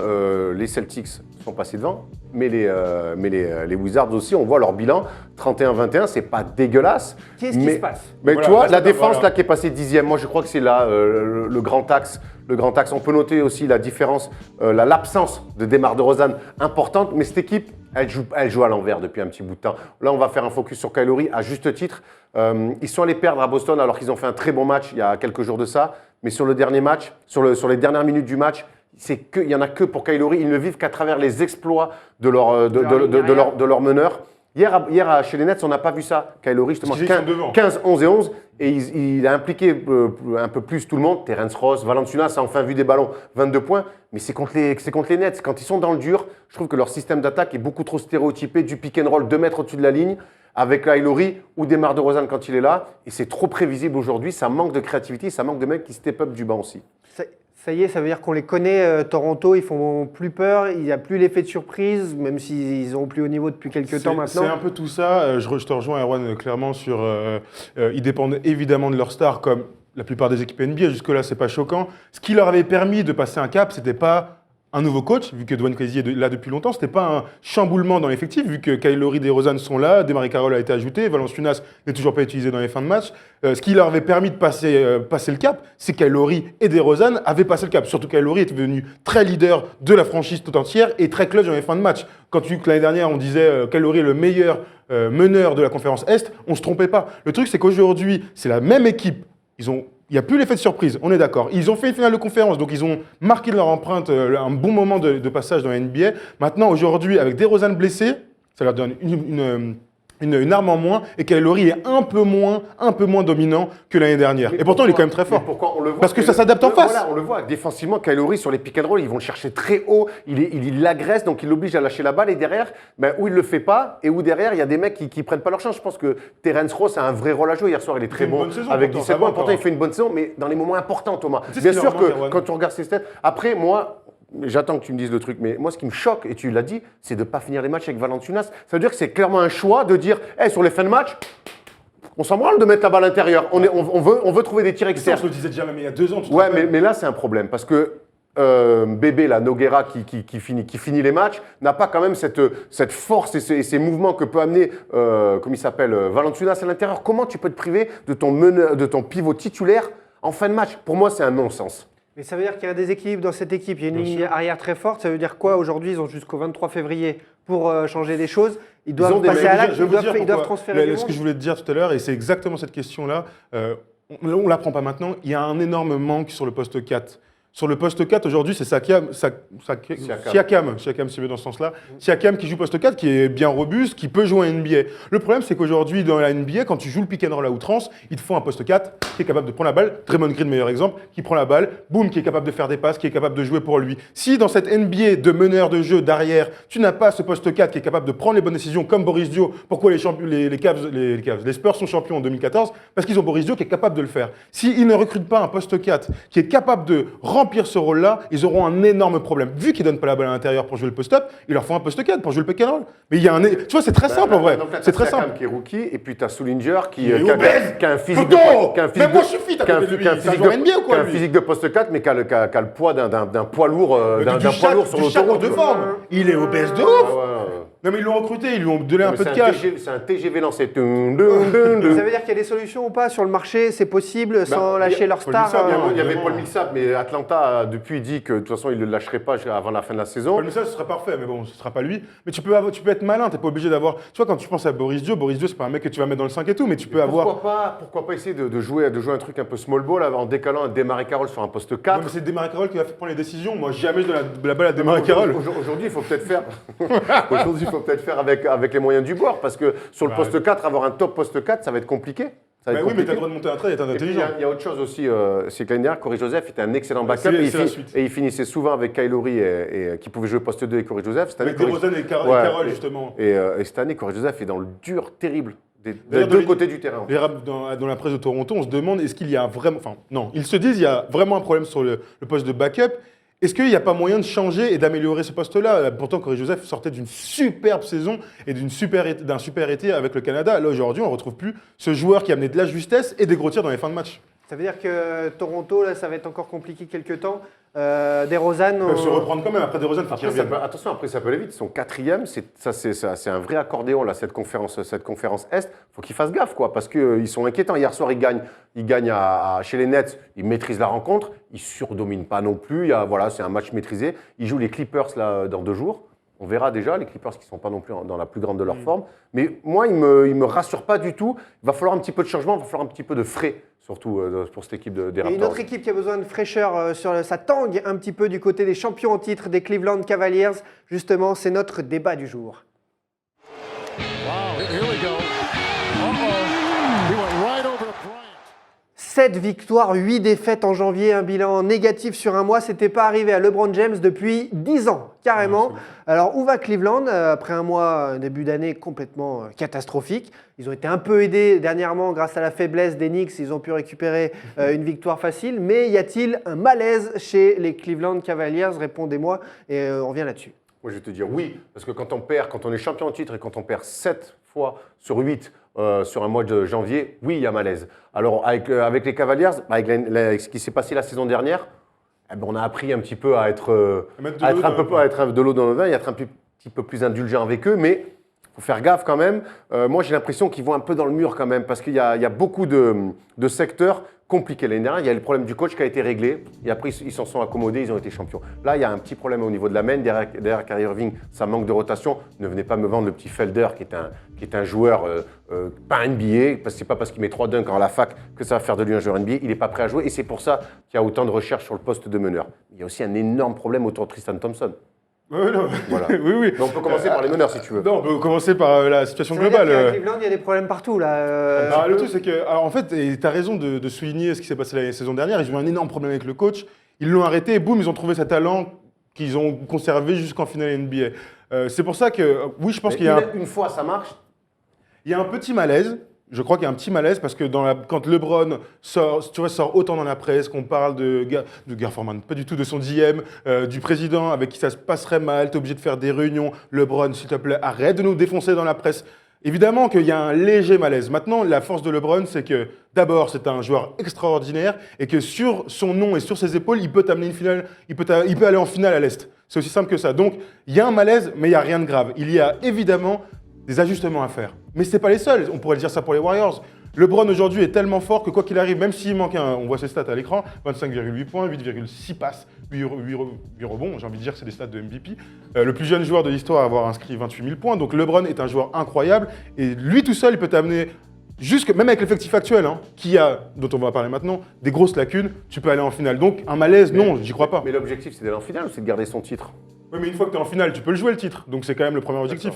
Les Celtics sont passés devant, mais les Wizards aussi, on voit leur bilan. 31-21, c'est pas dégueulasse. Qu'est-ce qui se passe? Mais Voilà, tu vois, parce la que défense voilà. là, qui est passée dixième, moi je crois que c'est là le grand axe. Le grand axe. On peut noter aussi la différence, l'absence de Demar DeRozan importante, mais cette équipe, elle joue à l'envers depuis un petit bout de temps. Là, on va faire un focus sur Kyle Lowry à juste titre. Ils sont allés perdre à Boston alors qu'ils ont fait un très bon match il y a quelques jours de ça. Mais sur le dernier match, sur les dernières minutes du match, il n'y en a que pour Kyle Lowry. Ils ne vivent qu'à travers les exploits de leur meneur. Hier, chez les Nets, on n'a pas vu ça. Kyle Lowry, justement, Parce qu'ils sont devant. 15, 11 et 11. Et il a impliqué un peu plus tout le monde. Terrence Ross, Valanciunas a enfin vu des ballons, 22 points. Mais c'est contre les Nets. Quand ils sont dans le dur, je trouve que leur système d'attaque est beaucoup trop stéréotypé. Du pick and roll 2 mètres au-dessus de la ligne, avec Kyle Lowry ou Demar DeRozan quand il est là. Et c'est trop prévisible aujourd'hui. Ça manque de créativité. Ça manque de mecs qui step up du banc aussi. Ça y est, ça veut dire qu'on les connaît, Toronto, ils font plus peur, il n'y a plus l'effet de surprise, même s'ils ont au plus haut niveau depuis quelques temps maintenant. C'est un peu tout ça. Je te rejoins, Erwan, clairement, sur. Ils dépendent évidemment de leur star, comme la plupart des équipes NBA. Jusque-là, c'est pas choquant. Ce qui leur avait permis de passer un cap, c'était pas un nouveau coach, vu que Dwayne Casey est là depuis longtemps. C'était pas un chamboulement dans l'effectif, vu que Kyle Lowry et DeRozan sont là, DeMarre Carroll a été ajouté, Valanciunas n'est toujours pas utilisé dans les fins de match. Ce qui leur avait permis de passer le cap, c'est que Kyle Lowry et DeRozan avaient passé le cap. Surtout Kyle Lowry est devenu très leader de la franchise tout entière et très clutch dans les fins de match. Quand l'année dernière, on disait Kyle Lowry est le meilleur meneur de la conférence Est, on ne se trompait pas. Le truc, c'est qu'aujourd'hui, c'est la même équipe. Il n'y a plus l'effet de surprise, on est d'accord. Ils ont fait une finale de conférence, donc ils ont marqué de leur empreinte un bon moment de passage dans la NBA. Maintenant, aujourd'hui, avec DeRozan blessé, ça leur donne une arme en moins et Kyle Lowry est un peu moins dominant que l'année dernière. Et pourtant, il est quand même très fort. Pourquoi on le voit Parce que ça s'adapte en face. Voilà, on le voit. Défensivement, Kyle Lowry, sur les pick and roll, ils vont le chercher très haut. Il l'agresse, donc il l'oblige à lâcher la balle. Et derrière, où il le fait pas, et où derrière, il y a des mecs qui prennent pas leur chance. Je pense que Terence Ross a un vrai rôle à jouer. Hier soir, il est très bon. Avec 17 points. Pourtant, il fait une bonne saison, mais dans les moments importants, Thomas. Bien sûr que quand tu regardes ses stats, après, moi. J'attends que tu me dises le truc, mais moi, ce qui me choque, et tu l'as dit, c'est de ne pas finir les matchs avec Valanciunas. Ça veut dire que c'est clairement un choix de dire, hey, sur les fins de match, on s'en branle de mettre la balle à l'intérieur. On veut trouver des tirs externes. Ça, on se le disait déjà même il y a 2 ans. Ouais, mais là, c'est un problème, parce que Bébé, la Nogueira, qui finit les matchs, n'a pas quand même cette force et ces mouvements que peut amener, comme il s'appelle, Valanciunas à l'intérieur. Comment tu peux te priver de ton pivot titulaire en fin de match? Pour moi, c'est un non-sens. Mais ça veut dire qu'il y a un déséquilibre dans cette équipe. Il y a une ligne arrière très forte. Ça veut dire quoi aujourd'hui? Ils ont jusqu'au 23 février pour changer des choses. Ils doivent passer à l'acte, ils doivent transférer du monde. Ce que je voulais te dire tout à l'heure, et c'est exactement cette question-là, on ne l'apprend pas maintenant, il y a un énorme manque sur le poste 4. Sur le poste 4, aujourd'hui, c'est Siakam, c'est mieux dans ce sens-là. Siakam qui joue poste 4, qui est bien robuste, qui peut jouer en NBA. Le problème, c'est qu'aujourd'hui, dans la NBA, quand tu joues le pick and roll à outrance, il te faut un poste 4 qui est capable de prendre la balle. Draymond Green, meilleur exemple, qui prend la balle, boum, qui est capable de faire des passes, qui est capable de jouer pour lui. Si dans cette NBA de meneur de jeu derrière, tu n'as pas ce poste 4 qui est capable de prendre les bonnes décisions, comme Boris Dio, pourquoi les Spurs sont champions en 2014? Parce qu'ils ont Boris Dio qui est capable de le faire. S'ils ne recrutent pas un poste 4 qui est capable de remplir ce rôle-là, ils auront un énorme problème. Vu qu'ils ne donnent pas la balle à l'intérieur pour jouer le post-up, il leur faut un post 4 pour jouer le pick and roll. Mais il y a tu vois, c'est très simple en vrai. C'est très simple. Qui est rookie, et puis tu as Sullinger qui est obèse. Qui a un physique de poste 4, mais qui a le poids d'un poids lourd sur l'autoroute de forme. Il est obèse de ouf. Non mais ils l'ont recruté, ils lui ont donné un peu de cash. C'est un TGV lancé. Ça veut dire qu'il y a des solutions ou pas sur le marché? C'est possible sans lâcher leur star? Il y avait Paul Millsap, mais Atlanta depuis dit que de toute façon il ne le lâcherait pas avant la fin de la saison. Paul Millsap, ce serait parfait, mais bon, ce ne sera pas lui. Mais tu peux être malin, tu n'es pas obligé d'avoir. Tu vois, quand tu penses à Boris Dio, c'est pas un mec que tu vas mettre dans le 5 et tout, mais tu peux avoir. Pourquoi pas essayer de jouer un truc un peu small ball en décalant un DeMarre Carroll sur un poste 4? Non, mais c'est DeMarre Carroll qui va prendre les décisions. Moi, jamais je donne la balle à DeMarre Carroll. Aujourd'hui, il faut peut-être faire. Avec les moyens du bord, parce que sur le poste 4, avoir un top poste 4, ça va être compliqué. Oui, mais tu as le droit de monter un trait et d'être intelligent. Il y a autre chose aussi, c'est que l'année dernière, Corey Joseph était un excellent backup et il finissait souvent avec Kyle Lowry et qui pouvait jouer poste 2 et Corey Joseph. Avec DeRozan et Carroll, justement. Et cette année, Corey Joseph est dans le dur terrible. Des deux côtés du terrain. Dans la presse de Toronto, on se demande est-ce qu'il y a vraiment. Enfin, non, ils se disent il y a vraiment un problème sur le poste de backup. Est-ce qu'il n'y a pas moyen de changer et d'améliorer ce poste-là? Pourtant, Corey Joseph sortait d'une superbe saison et d'un super été avec le Canada. Là, aujourd'hui, on ne retrouve plus ce joueur qui amenait de la justesse et des gros tirs dans les fins de match. Ça veut dire que Toronto, là, ça va être encore compliqué quelques temps. DeRozan. Ils peuvent se reprendre quand même. Après DeRozan, il faut qu'il revienne. Attention, après, ça peut aller vite. Ils sont 4e. C'est un vrai accordéon, là, cette conférence Est. Il faut qu'ils fassent gaffe, quoi, parce qu'ils sont inquiétants. Hier soir, ils gagnent chez les Nets. Ils maîtrisent la rencontre. Ils ne surdominent pas non plus. C'est un match maîtrisé. Ils jouent les Clippers là, dans 2 jours. On verra déjà, les Clippers qui ne sont pas non plus dans la plus grande de leur forme. Mais moi, ils ne me rassurent pas du tout. Il va falloir un petit peu de changement, il va falloir un petit peu de frais, surtout pour cette équipe des Raptors. Et une autre équipe qui a besoin de fraîcheur, ça tangue un petit peu du côté des champions en titre, des Cleveland Cavaliers. Justement, c'est notre débat du jour. Wow, here we go. Uh-oh. He went right over Bryant. 7 victoires, 8 défaites en janvier, un bilan négatif sur un mois. C'était pas arrivé à LeBron James depuis 10 ans, carrément. Alors, où va Cleveland après un mois, début d'année complètement catastrophique? Ils ont été un peu aidés dernièrement grâce à la faiblesse des Knicks. Ils ont pu récupérer une victoire facile. Mais y a-t-il un malaise chez les Cleveland Cavaliers? Répondez-moi et on revient là-dessus. Moi, je vais te dire oui, parce que quand on est champion en titre et quand on perd 7 fois sur 8 sur un mois de janvier, oui, il y a malaise. Alors, avec les Cavaliers, avec ce qui s'est passé la saison dernière, eh ben, on a appris un petit peu à être de l'eau dans le vin et être un petit peu plus indulgent avec eux, mais il faut faire gaffe quand même. Moi, j'ai l'impression qu'ils vont un peu dans le mur quand même, parce qu'il y a beaucoup de secteurs compliqués. L'année dernière, il y a le problème du coach qui a été réglé, et après, ils s'en sont accommodés, ils ont été champions. Là, il y a un petit problème au niveau de la main. Derrière Kyrie Irving, ça manque de rotation. Ne venez pas me vendre le petit Felder, qui est un joueur pas NBA, parce que c'est pas parce qu'il met 3 dunks à la fac que ça va faire de lui un joueur NBA. Il n'est pas prêt à jouer, et c'est pour ça qu'il y a autant de recherches sur le poste de meneur. Il y a aussi un énorme problème autour de Tristan Thompson. Non. Voilà. oui. Donc on peut commencer par les meneurs si tu veux. Non, on peut commencer par la situation Ça veut dire globale. qu'à Cleveland, il y a des problèmes partout là. Le truc, c'est que, alors, en fait, tu as raison de souligner ce qui s'est passé la saison dernière. Ils ont eu un énorme problème avec le coach. Ils l'ont arrêté et boum, ils ont trouvé ce talent qu'ils ont conservé jusqu'en finale NBA. C'est pour ça que, oui, je pense qu'il y a une fois ça marche. Il y a un petit malaise. Je crois qu'il y a un petit malaise parce que quand LeBron sort autant dans la presse, qu'on parle de Gar Forman, pas du tout de son DM, du président avec qui ça se passerait mal, t'es obligé de faire des réunions. LeBron, s'il te plaît, arrête de nous défoncer dans la presse. Évidemment qu'il y a un léger malaise. Maintenant, la force de LeBron, c'est que d'abord, c'est un joueur extraordinaire et que sur son nom et sur ses épaules, il peut t'amener une finale, il peut aller en finale à l'Est. C'est aussi simple que ça. Donc, il y a un malaise, mais il n'y a rien de grave. Il y a évidemment des ajustements à faire. Mais ce n'est pas les seuls. On pourrait dire ça pour les Warriors. LeBron aujourd'hui est tellement fort que quoi qu'il arrive, même s'il manque on voit ses stats à l'écran, 25,8 points, 8,6 passes, 8 rebonds, j'ai envie de dire que c'est des stats de MVP. Le plus jeune joueur de l'histoire à avoir inscrit 28 000 points. Donc LeBron est un joueur incroyable et lui tout seul, il peut t'amener, même avec l'effectif actuel, dont on va parler maintenant, des grosses lacunes, tu peux aller en finale. Donc un malaise, non, j'y crois pas. Mais l'objectif, c'est d'aller en finale ou c'est de garder son titre? Oui, mais une fois que tu es en finale, tu peux le jouer le titre. Donc c'est quand même le premier objectif.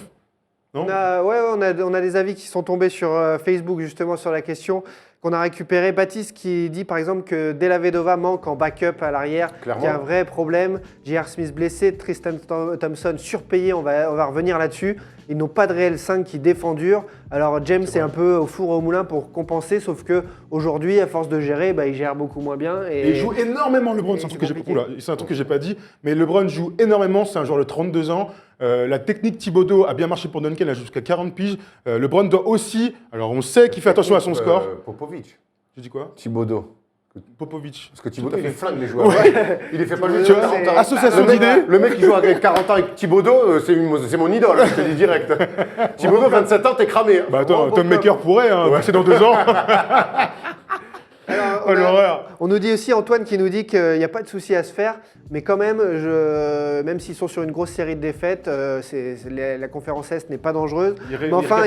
Non, on a des avis qui sont tombés sur Facebook justement sur la question qu'on a récupéré. Baptiste qui dit par exemple que Della Vedova manque en backup à l'arrière, qu'il y a un vrai problème. J.R. Smith blessé, Tristan Thompson surpayé, on va revenir là-dessus. Ils n'ont pas de réel 5 qui défend dur. Alors James est un peu au four et au moulin pour compenser, sauf qu'aujourd'hui, à force de gérer, il gère beaucoup moins bien. Et il joue énormément LeBron, c'est un truc que j'ai pas dit, mais LeBron joue énormément, c'est un joueur de 32 ans. La technique Thibodeau a bien marché pour Duncan, elle a jusqu'à 40 piges. LeBron doit aussi, alors on sait qu'il fait attention à son score. Popovic. Tu dis quoi? Thibodeau. Popovic. Parce que Thibodeau, il flingue les joueurs. Il les fait pas jouer. Association d'idées. Le mec qui joue avec 40 ans avec Thibodeau, c'est mon idole, je te dis direct. Thibodeau, 27 ans, t'es cramé. Bah attends, Tom Maker pourrait, c'est dans 2 ans. Alors, on nous dit aussi, Antoine qui nous dit qu'il n'y a pas de souci à se faire, mais quand même, même s'ils sont sur une grosse série de défaites, la conférence Est n'est pas dangereuse. Mais enfin,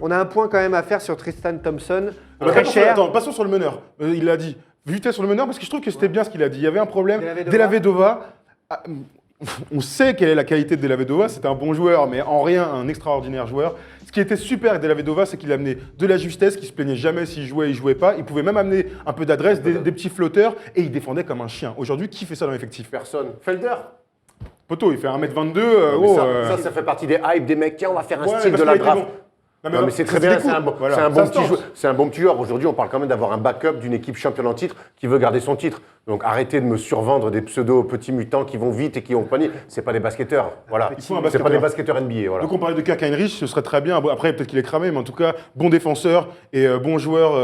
on a un point quand même à faire sur Tristan Thompson, très cher. Attends, passons sur le meneur. Il l'a dit. Vitesse sur le meneur, parce que je trouve que c'était bien ce qu'il a dit. Il y avait un problème. Della Vedova. On sait quelle est la qualité de Della Vedova, c'est un bon joueur, mais en rien un extraordinaire joueur. Ce qui était super avec Della Vedova, c'est qu'il amenait de la justesse, qu'il se plaignait jamais s'il jouait, il jouait pas. Il pouvait même amener un peu d'adresse, des petits flotteurs, et il défendait comme un chien. Aujourd'hui, qui fait ça dans l'effectif? Personne. Felder. Poto, il fait 1m22. Ça fait partie des hypes des mecs. Tiens, on va faire un style de la draft. Non, mais c'est très bien, c'est un bon petit joueur. Aujourd'hui, on parle quand même d'avoir un backup d'une équipe championne en titre qui veut garder son titre. Donc arrêtez de me survendre des pseudo petits mutants qui vont vite et qui ont panier. C'est pas des basketteurs. Voilà. C'est pas des basketteurs NBA. Voilà. Donc on parlait de Kirk Heinrich, ce serait très bien. Après, peut-être qu'il est cramé, mais en tout cas, bon défenseur et bon joueur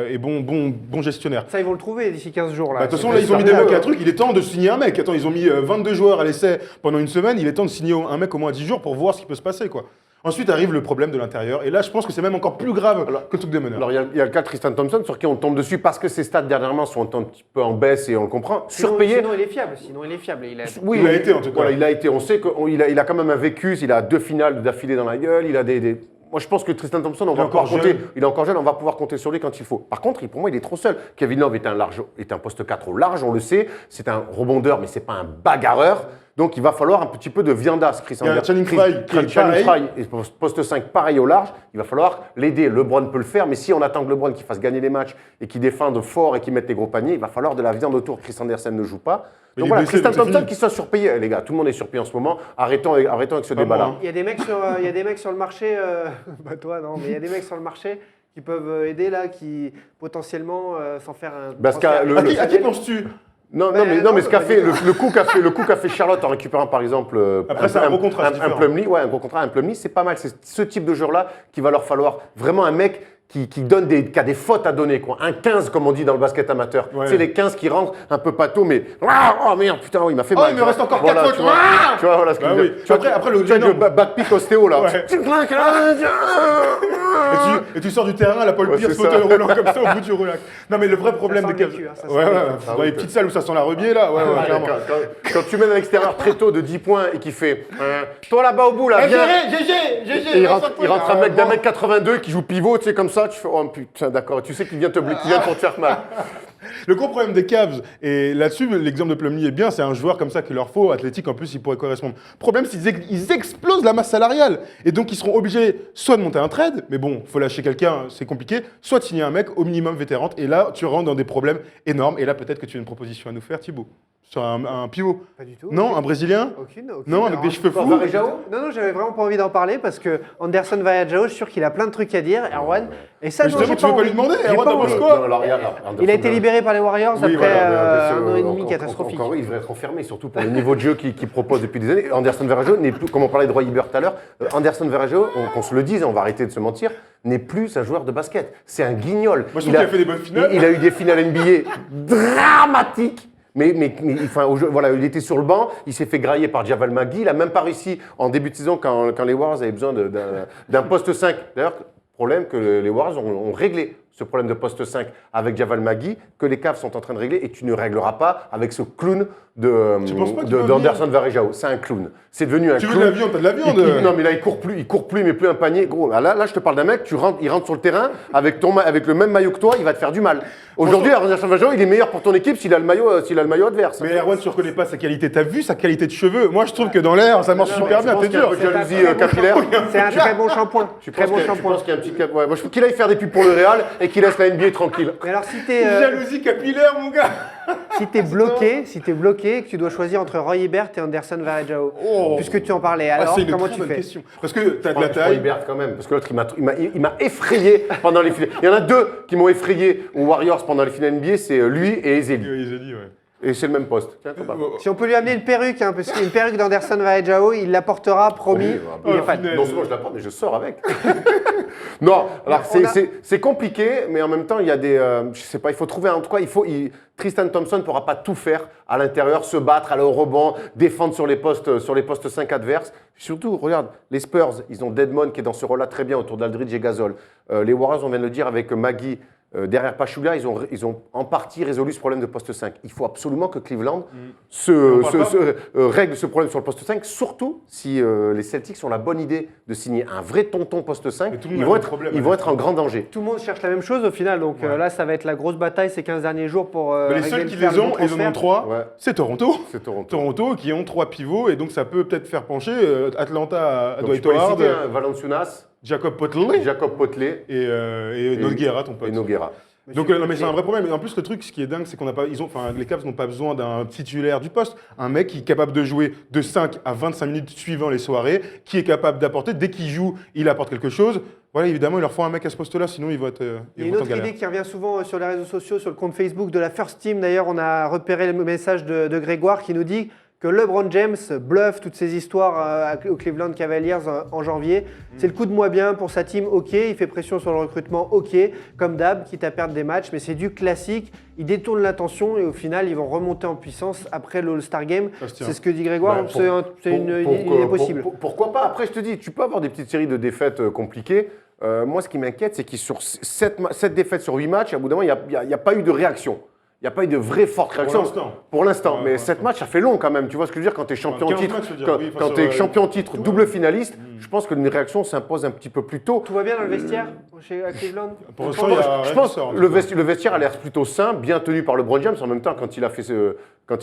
et bon gestionnaire. Ça, ils vont le trouver d'ici 15 jours. De toute façon, là, ils ont mis des mecs à truc. Il est temps de signer un mec. Attends, ils ont mis 22 joueurs à l'essai pendant une semaine. Il est temps de signer un mec au moins 10 jours pour voir ce qui peut se passer, quoi. Ensuite arrive le problème de l'intérieur. Et là, je pense que c'est même encore plus grave que le truc des meneurs. Alors, il y a le cas de Tristan Thompson sur qui on tombe dessus parce que ses stats dernièrement sont un petit peu en baisse et on le comprend. Surpayé. Sinon, il est fiable. Il a été en tout cas. Voilà, il a été. On sait qu'il a quand même un vécu. Il a 2 finales d'affilée dans la gueule. Il a Moi, je pense que Tristan Thompson, il est encore jeune, on va pouvoir compter sur lui quand il faut. Par contre, pour moi, il est trop seul. Kevin Love est un poste 4 au large, on le sait. C'est un rebondeur, mais c'est pas un bagarreur. Donc, il va falloir un petit peu de viandasse, Chris. Il y a un Channing Frye qui est pareil. Et poste 5, pareil au large. Il va falloir l'aider. LeBron peut le faire, mais si on attend que LeBron qu'il fasse gagner les matchs et qu'il défende fort et qu'il mette les gros paniers, il va falloir de la viande autour. Chris Andersen ne joue pas. Donc voilà, Tristan Thompson qui soit surpayé. Les gars, tout le monde est surpayé en ce moment. Arrêtons avec ce débat-là. Il y a des mecs sur le marché, bah toi non, mais il y a des mecs sur le marché qui peuvent aider là, qui potentiellement sans faire un. Parce à qui penses-tu? Non, Bah, mais non, ce qu'a pas fait, du le coup qu'a fait Charlotte en récupérant par exemple Après, c'est un gros contrat, c'est un différent. Plumlee, ouais, un gros contrat, un Plumlee, c'est pas mal. C'est ce type de joueur-là qu'il va leur falloir vraiment un mec qui a des fautes à donner, quoi. Un 15, comme on dit dans le basket amateur. Ouais. Tu sais, les 15 qui rentrent un peu pâteaux, mais oh merde, putain, il m'a fait mal. il me reste encore Voilà, 4 tu fautes. vois. Ah Tu vois, voilà ce que Bah je veux oui. dire. Tu vois, Après, le tu vois, énorme. backpick ostéo, là. Ouais. Et tu sors du terrain, la Paul Ouais, Pierce, c'est ça. fauteuil roulant comme ça au bout du relax. Non, mais le vrai problème sent des le Cavs. vécu, hein, ça sent Ouais, le ouais, vécu. dans les petites salles où ça sent la rebier, là. Ouais, Ah, clairement. quand tu mènes à l'extérieur très tôt de 10 points et qu'il fait toi là-bas au bout, là, viens. GG, Et il rentre un mec d'un mec 82 qui joue pivot, tu sais, comme ça, tu fais oh putain, d'accord, tu sais qu'il vient te pour te faire mal. Le gros problème des Cavs, et là-dessus, l'exemple de Plumlee est bien, c'est un joueur comme ça qu'il leur faut, athlétique, en plus, il pourrait correspondre. Le problème, c'est qu'ils explosent la masse salariale. Et donc, ils seront obligés soit de monter un trade, mais bon, faut lâcher quelqu'un, c'est compliqué, soit de signer un mec au minimum vétéran. Et là, tu rentres dans des problèmes énormes. Et là, peut-être que tu as une proposition à nous faire, Thibaut, sur un pivot. Pas du tout. Non, un Brésilien Aucune. Non, avec des Alors, cheveux fous. Non, j'avais vraiment pas envie d'en parler parce que Anderson Varejao, je suis sûr qu'il a plein de trucs à dire, Erwan. Et ça, Mais non, justement, j'ai tu pas veux pas envie. lui demander, J'ai Erwan, pas t'en envie. penses quoi Il a été libéré par les Warriors Oui, après voilà, un an et demi catastrophique. Encore, il devrait être enfermé, surtout pour le niveau de jeu qu'il propose depuis des années. Anderson Varejao n'est plus, comme on parlait de Roy Hibbert tout à l'heure, Anderson Varejao, qu'on se le dise, on va arrêter de se mentir, n'est plus un joueur de basket. C'est un guignol. Moi, je trouve qu'il a fait des bonnes finales. Il a eu des finales NBA dramatiques. Mais enfin, voilà, il était sur le banc, il s'est fait grailler par Javal Magui, il n'a même pas réussi en début de saison quand les Warriors avaient besoin d'un poste 5. D'ailleurs, problème que les Warriors ont réglé ce problème de poste 5 avec Javal Magui, que les Cavs sont en train de régler, et tu ne régleras pas avec ce clown Tu penses pas qu'il va d'Anderson Varejao. C'est un clown. C'est devenu un Tu veux clown. de la viande, t'as de la viande. Non, mais là, il court plus, mais plus un panier. Gros, là, je te parle d'un mec, il rentre sur le terrain avec le même maillot que toi, il va te faire du mal. Aujourd'hui, Anderson Varejao, il est meilleur pour ton équipe s'il a le maillot adverse. Mais Erwan, tu reconnais pas sa qualité. T'as vu sa qualité de cheveux? Moi, je trouve que dans l'air, ça marche super bien. T'es dur. Il y a un peu de jalousie capillaire. C'est un très bon shampoing. Tu Très penses bon qu'il y a shampoing. un petit cap. Ouais, moi, je trouve qu'il aille faire des pubs pour le Real et qu'il laisse la NBA tranquille. Mais alors, si t'es Jalousie capillaire, mon gars. bloqué, et que tu dois choisir entre Roy Hibbert et Anderson Varejao, puisque tu en parlais, alors c'est une comment très tu bonne fais? question. Parce que t'as de la Je prends taille. Hibbert quand même, parce que l'autre, il m'a effrayé pendant les finales. Il y en a deux qui m'ont effrayé aux Warriors pendant les finales NBA, c'est lui et Ezeli. Ils ont dit, ouais. Et c'est le même poste. Tiens, pas. Si on peut lui amener une perruque, hein, parce qu'une perruque d'Anderson Varejao, il l'apportera, promis. Oui, Il est oh, fan. punaise. Non seulement je la prends, mais je sors avec. Non, alors c'est compliqué, mais en même temps, il y a des. Je sais pas, il faut trouver en tout cas, Tristan Thompson ne pourra pas tout faire à l'intérieur, se battre, aller au rebond, défendre sur les postes 5 adverses. Surtout, regarde, les Spurs, ils ont Dedmon qui est dans ce rôle-là très bien autour d'Aldridge et Gasol. Les Warriors, on vient de le dire avec Magui. Derrière Pachulia, ils ont en partie résolu ce problème de poste 5. Il faut absolument que Cleveland règle ce problème sur le poste 5, surtout si les Celtics ont la bonne idée de signer un vrai tonton poste 5. Mais tout le monde Ils a vont le être, problème, ils vont être en grand danger. Tout le monde cherche la même chose au final, donc là, ça va être la grosse bataille ces 15 derniers jours pour. Mais les régler seuls le qui faire les le ont, bon ils en ont transfert. 3, Ouais. c'est Toronto. C'est Toronto. Toronto qui ont 3 pivots et donc ça peut peut-être faire pencher Atlanta à Donc, Dwight tu peux les Howard, citer, hein, Valanciunas, Jacob Poeltl Jacob Poeltl et Nogueira, ton pote. et Nogueira. Donc non mais c'est un vrai problème. Et en plus le truc, ce qui est dingue, c'est qu'on n'a pas, les Cavs n'ont pas besoin d'un titulaire du poste, un mec qui est capable de jouer de 5 à 25 minutes suivant les soirées, qui est capable d'apporter dès qu'il joue, il apporte quelque chose. Voilà, évidemment, il leur faut un mec à ce poste-là, sinon ils vont être. Il y a une autre idée qui revient souvent sur les réseaux sociaux, sur le compte Facebook de la First Team. D'ailleurs, on a repéré le message de Grégoire qui nous dit que LeBron James bluffe toutes ces histoires aux Cleveland Cavaliers en janvier. C'est le coup de moins bien pour sa team, ok. Il fait pression sur le recrutement, ok. Comme d'hab, quitte à perdre des matchs, mais c'est du classique. Il détourne l'attention et au final, ils vont remonter en puissance après le All-Star Game. C'est ce que dit Grégoire, Bah, donc c'est une idée possible. Pourquoi pas? Après, je te dis, tu peux avoir des petites séries de défaites compliquées. Moi, ce qui m'inquiète, c'est que sur 7 défaites sur 8 matchs, à bout d'un moment, il n'y a pas eu de réaction. Il n'y a pas eu de vraie forte réaction. Pour l'instant. Mais 7 matchs, ça fait long quand même. Tu vois ce que je veux dire? Quand tu es champion en 15 titre, matchs, je veux dire. Oui, quand tu es champion en titre, double finaliste, je pense que une réaction s'impose un petit peu plus tôt. Tout va bien dans le vestiaire à Cleveland? Pour l'instant, il y a rien Je qui pense sort, que le vestiaire a l'air plutôt sain, bien tenu par LeBron James. En même temps, quand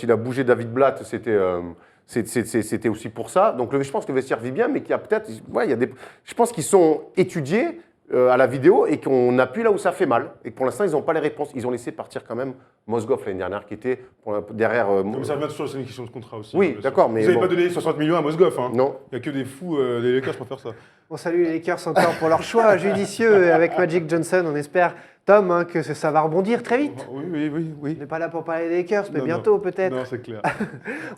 il a bougé David Blatt, c'était aussi pour ça. Donc je pense que le vestiaire vit bien, mais qu'il y a peut-être, je pense qu'ils sont étudiés. à la vidéo et qu'on appuie là où ça fait mal. Et que pour l'instant, ils n'ont pas les réponses. Ils ont laissé partir quand même Mozgov l'année dernière, qui était derrière. Comme ça revient toujours, c'est une question de contrat aussi. Oui, bien sûr. d'accord, mais Vous n'avez bon. pas donné 60 millions à Mozgov. Hein. Non. Il n'y a que des fous des Lakers pour faire ça. On salue les Lakers encore pour leur choix judicieux avec Magic Johnson. On espère, Tom, hein, que ça va rebondir très vite. Oui. On n'est pas là pour parler des Lakers, mais Non, bientôt peut-être. Non, c'est clair.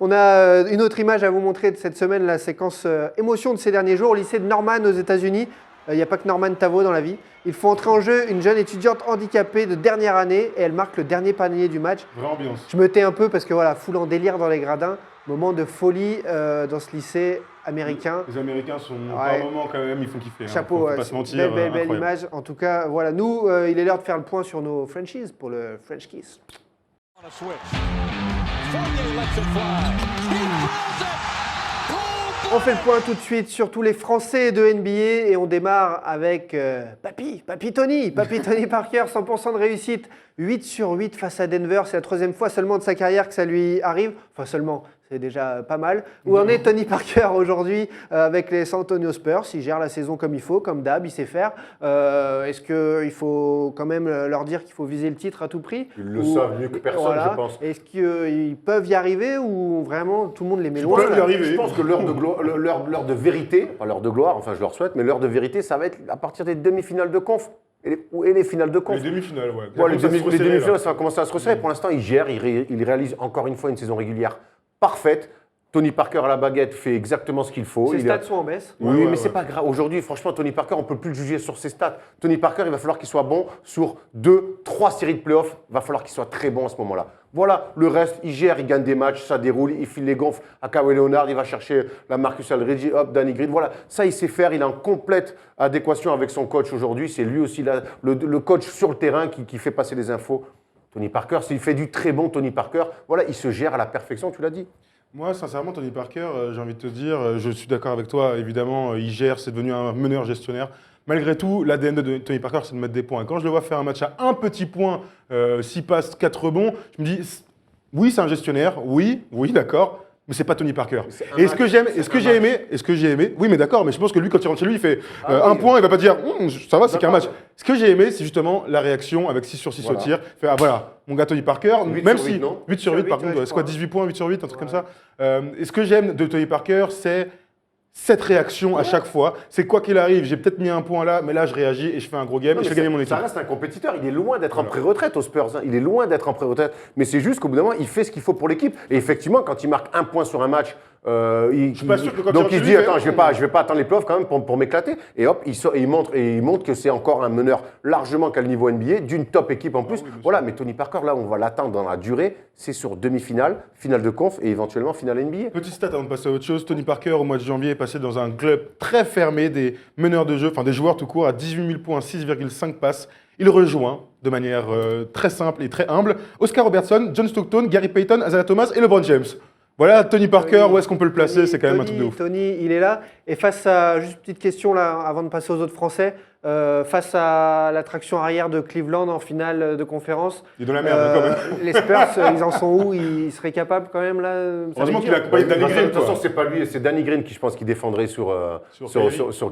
On a une autre image à vous montrer de cette semaine, la séquence émotion de ces derniers jours au lycée de Norman aux États-Unis. Il n'y a pas que Norman Tavo dans la vie. Il faut entrer en jeu une jeune étudiante handicapée de dernière année et elle marque le dernier panier du match. Vraie ambiance. Je me tais un peu parce que voilà, foule en délire dans les gradins. Moment de folie dans ce lycée américain. Les Américains sont Ouais. par moment quand même, ils font kiffer. Chapeau, Faut ouais, pas se c'est mentir. belle incroyable. image. En tout cas, voilà, nous, il est l'heure de faire le point sur nos Frenchies pour le French Kiss. On a switch. Fournier lets it fly. He throws it. On fait le point tout de suite sur tous les Français de NBA et on démarre avec Papy Tony Parker, 100% de réussite, 8 sur 8 face à Denver. C'est la troisième fois seulement de sa carrière que ça lui arrive. Enfin seulement, c'est déjà pas mal. Où en est Tony Parker aujourd'hui avec les San Antonio Spurs? Il gère la saison comme il faut, comme d'hab, il sait faire. Est-ce qu'il faut quand même leur dire qu'il faut viser le titre à tout prix? Ils le savent mieux que personne, je pense. Est-ce qu'ils peuvent y arriver ou vraiment tout le monde les met Je loin? pense qu'il arrive. Je pense que l'heure de vérité, pas l'heure de gloire, enfin je leur souhaite, mais l'heure de vérité, ça va être à partir des demi-finales de conf et les finales de conf. Les demi-finales, ouais. Ouais, les Ça se resserrer, demi-finales, là. ça va commencer à se resserrer. Pour l'instant, il gère, il réalise encore une fois une saison régulière parfaite. Tony Parker à la baguette fait exactement ce qu'il faut. Ses Il a- stats sont en baisse. Oui, Ouais, mais ouais. c'est pas grave. Aujourd'hui, franchement, Tony Parker, on peut plus le juger sur ses stats. Tony Parker, il va falloir qu'il soit bon sur 2-3 séries de playoffs. Il va falloir qu'il soit très bon à ce moment-là. Voilà, le reste, il gère, il gagne des matchs, ça déroule, il file les gonfles à Kawhi Leonard, il va chercher la Marcus Aldridge, hop, Danny Green. Voilà, ça, il sait faire. Il est en complète adéquation avec son coach aujourd'hui. C'est lui aussi le coach sur le terrain qui fait passer les infos. Tony Parker, s'il fait du très bon Tony Parker, voilà, il se gère à la perfection, tu l'as dit. Moi, sincèrement, Tony Parker, j'ai envie de te dire, je suis d'accord avec toi, évidemment, il gère, c'est devenu un meneur gestionnaire. Malgré tout, l'ADN de Tony Parker, c'est de mettre des points. Quand je le vois faire un match à un petit point, 6 passes, 4 rebonds, je me dis, oui, c'est un gestionnaire, oui, d'accord, mais c'est pas Tony Parker. Et est-ce que j'ai aimé, oui, mais d'accord, mais je pense que lui, quand il rentre chez lui, il fait un point, il va pas dire, ça va, c'est qu'un match. Ce que j'ai aimé, c'est justement la réaction avec 6 sur 6 Voilà. au tir. Il fait, voilà, mon gars Tony Parker, 8 même sur si 8, non 8 sur 8, par ouais, contre, je c'est quoi, crois. 18 points, 8 sur 8, un truc comme ça. Et ce que j'aime de Tony Parker, c'est cette réaction à chaque fois. C'est quoi qu'il arrive, j'ai peut-être mis un point là, mais là, je réagis et je fais un gros game Non, et je mais fais gagner mon équipe. ça reste un compétiteur. Il est loin d'être en pré-retraite aux Spurs. Hein. Il est loin d'être en pré-retraite. Mais c'est juste qu'au bout d'un moment, il fait ce qu'il faut pour l'équipe. Et effectivement, quand il marque un point sur un match, suis pas sûr que quand donc il il se lui dit fait, attends, je vais pas attendre les playoffs quand même pour m'éclater. Et hop, il montre que c'est encore un meneur largement qu'à le niveau NBA, d'une top équipe en plus. oui, bien Voilà. Mais Tony Parker, là, on va l'attendre dans la durée. C'est sur demi-finale, finale de conf et éventuellement finale NBA. Petite stat avant de passer à autre chose, Tony Parker au mois de janvier est passé dans un club très fermé des meneurs de jeu, enfin des joueurs tout court à 18 000 points, 6,5 passes. Il rejoint de manière très simple et très humble Oscar Robertson, John Stockton, Gary Payton, Isaiah Thomas et LeBron James. Voilà, Tony Parker, où est-ce qu'on peut le placer? C'est quand même un truc de ouf. Tony, il est là. Et face à, juste une petite question là, avant de passer aux autres Français, face à l'attraction arrière de Cleveland en finale de conférence, Il est dans la merde quand même. les Spurs, ils en sont où? Ils seraient capables quand même là? ça Heureusement veut qu'il a dire accompagné Danny De Green. toute façon, quoi. c'est pas lui, c'est Danny Green qui, je pense, qui défendrait sur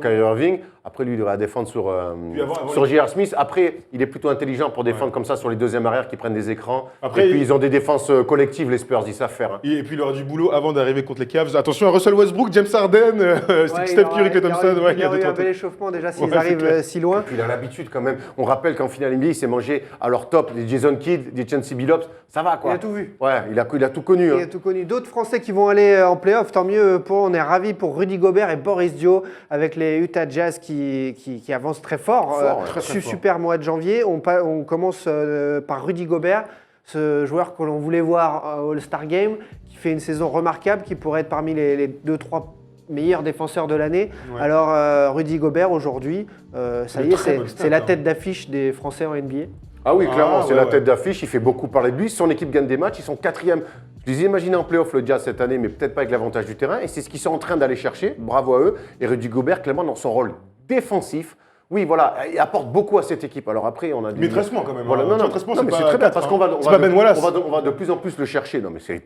Kyrie Irving. Après, lui, il devrait défendre sur J.R. Smith. Après, il est plutôt intelligent pour défendre comme ça sur les deuxièmes arrières qui prennent des écrans. Après, et puis, ils ont des défenses collectives, les Spurs, ils savent faire. Hein. Et puis il aura du boulot avant d'arriver contre les Cavs. Attention à Russell Westbrook, James Harden, Ouais, Steph Curry, Clay Thompson. Ouais, il y aurait eu deux, un trois bel échauffement déjà s'ils Ouais, c'est arrivent clair. si loin. Puis, il a l'habitude quand même. On rappelle qu'en finale NBA, il s'est mangé à leur top des Jason Kidd, des Chauncey Billups. Ça va, quoi. Il a tout vu. Ouais, il a tout connu. Il Hein. a tout connu. D'autres Français qui vont aller en playoff, tant mieux pour. On est ravis pour Rudy Gobert et Boris Dio avec les Utah Jazz qui avancent très fort. Fort, ouais, très, très fort. Super mois de janvier. On commence par Rudy Gobert, ce joueur que l'on voulait voir au All-Star Game, qui fait une saison remarquable, qui pourrait être parmi les 2-3 meilleurs défenseurs de l'année. Ouais. Alors Rudy Gobert aujourd'hui, ça Une y est, très bonne stat, c'est la hein. tête d'affiche des Français en NBA. Ah oui, clairement, Ah, c'est ouais, la ouais. tête d'affiche. Il fait beaucoup parler de lui. Son équipe gagne des matchs. Ils sont 4e. Je les ai imaginés en playoff le Jazz cette année, mais peut-être pas avec l'avantage du terrain. Et c'est ce qu'ils sont en train d'aller chercher. Bravo à eux. Et Rudy Gobert, clairement, dans son rôle défensif. Oui, voilà, il apporte beaucoup à cette équipe. Alors après, on a dit. Mais 13 points quand même. Voilà, hein. non, non, 13 points, non, c'est mais pas c'est très bien 4, parce hein. qu'on va, C'est pas Ben Wallace. on va de plus en plus le chercher. Non, mais c'est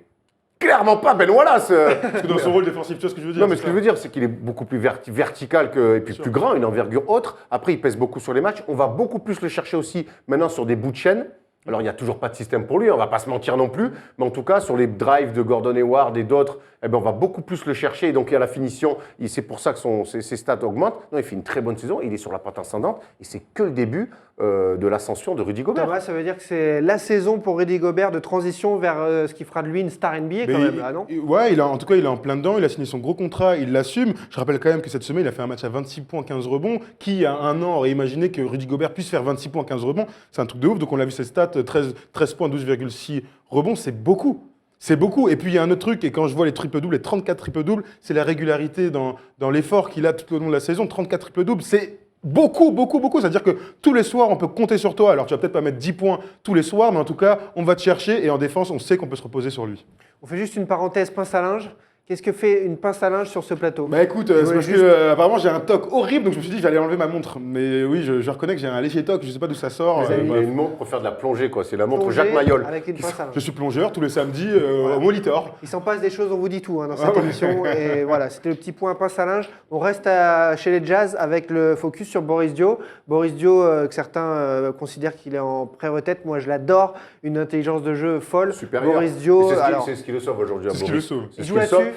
clairement pas Ben Wallace. Parce que dans son rôle défensif, tu vois ce que je veux dire? Non, mais ce que je veux dire, c'est qu'il est beaucoup plus vertical et puis plus grand, une envergure autre. Après, il pèse beaucoup sur les matchs. On va beaucoup plus le chercher aussi maintenant sur des bouts de chaîne. Alors, il n'y a toujours pas de système pour lui, on ne va pas se mentir non plus. Mais en tout cas, sur les drives de Gordon Hayward et d'autres, eh ben, on va beaucoup plus le chercher. Et donc, il y a la finition. C'est pour ça que ses stats augmentent. Non, il fait une très bonne saison. Il est sur la pente ascendante. Et c'est que le début de l'ascension de Rudy Gobert. Thomas, ça veut dire que c'est la saison pour Rudy Gobert de transition vers ce qui fera de lui une star NBA quand même, ah non? Ouais, en tout cas, il est en plein dedans. Il a signé son gros contrat, il l'assume. Je rappelle quand même que cette semaine, il a fait un match à 26 points, 15 rebonds. Qui, il y a un an, aurait imaginé que Rudy Gobert puisse faire 26 points, 15 rebonds? C'est un truc de ouf. Donc, on a vu ses stats 13 points, 12,6 rebonds. C'est beaucoup. C'est beaucoup. Et puis, il y a un autre truc, et quand je vois les triple-doubles, les 34 triple-doubles, c'est la régularité dans l'effort qu'il a tout au long de la saison. 34 triple-doubles, c'est beaucoup, beaucoup, beaucoup. C'est-à-dire que tous les soirs, on peut compter sur toi. Alors, tu vas peut-être pas mettre 10 points tous les soirs, mais en tout cas, on va te chercher. Et en défense, on sait qu'on peut se reposer sur lui. On fait juste une parenthèse pince à linge. Qu'est-ce que fait une pince à linge sur ce plateau? Bah écoute, c'est parce que apparemment j'ai un toc horrible, donc je me suis dit j'allais enlever ma montre. Mais oui, je reconnais que j'ai un léger toc, je sais pas d'où ça sort. Il a Bref. une montre pour faire de la plongée, quoi. C'est la montre Plongée Jacques Mayol. avec une pince à linge. Je suis plongeur tous les samedis au Molitor. Il s'en passe des choses, on vous dit tout dans cette émission. Et voilà, c'était le petit point pince à linge. On reste chez les Jazz avec le focus sur Boris Dio. Boris Dio, que certains considèrent qu'il est en pré-retraite. Moi, je l'adore. Une intelligence de jeu folle. Supérieur. Boris Dio. C'est ce qui le sauve aujourd'hui. C'est ce qui le sauve.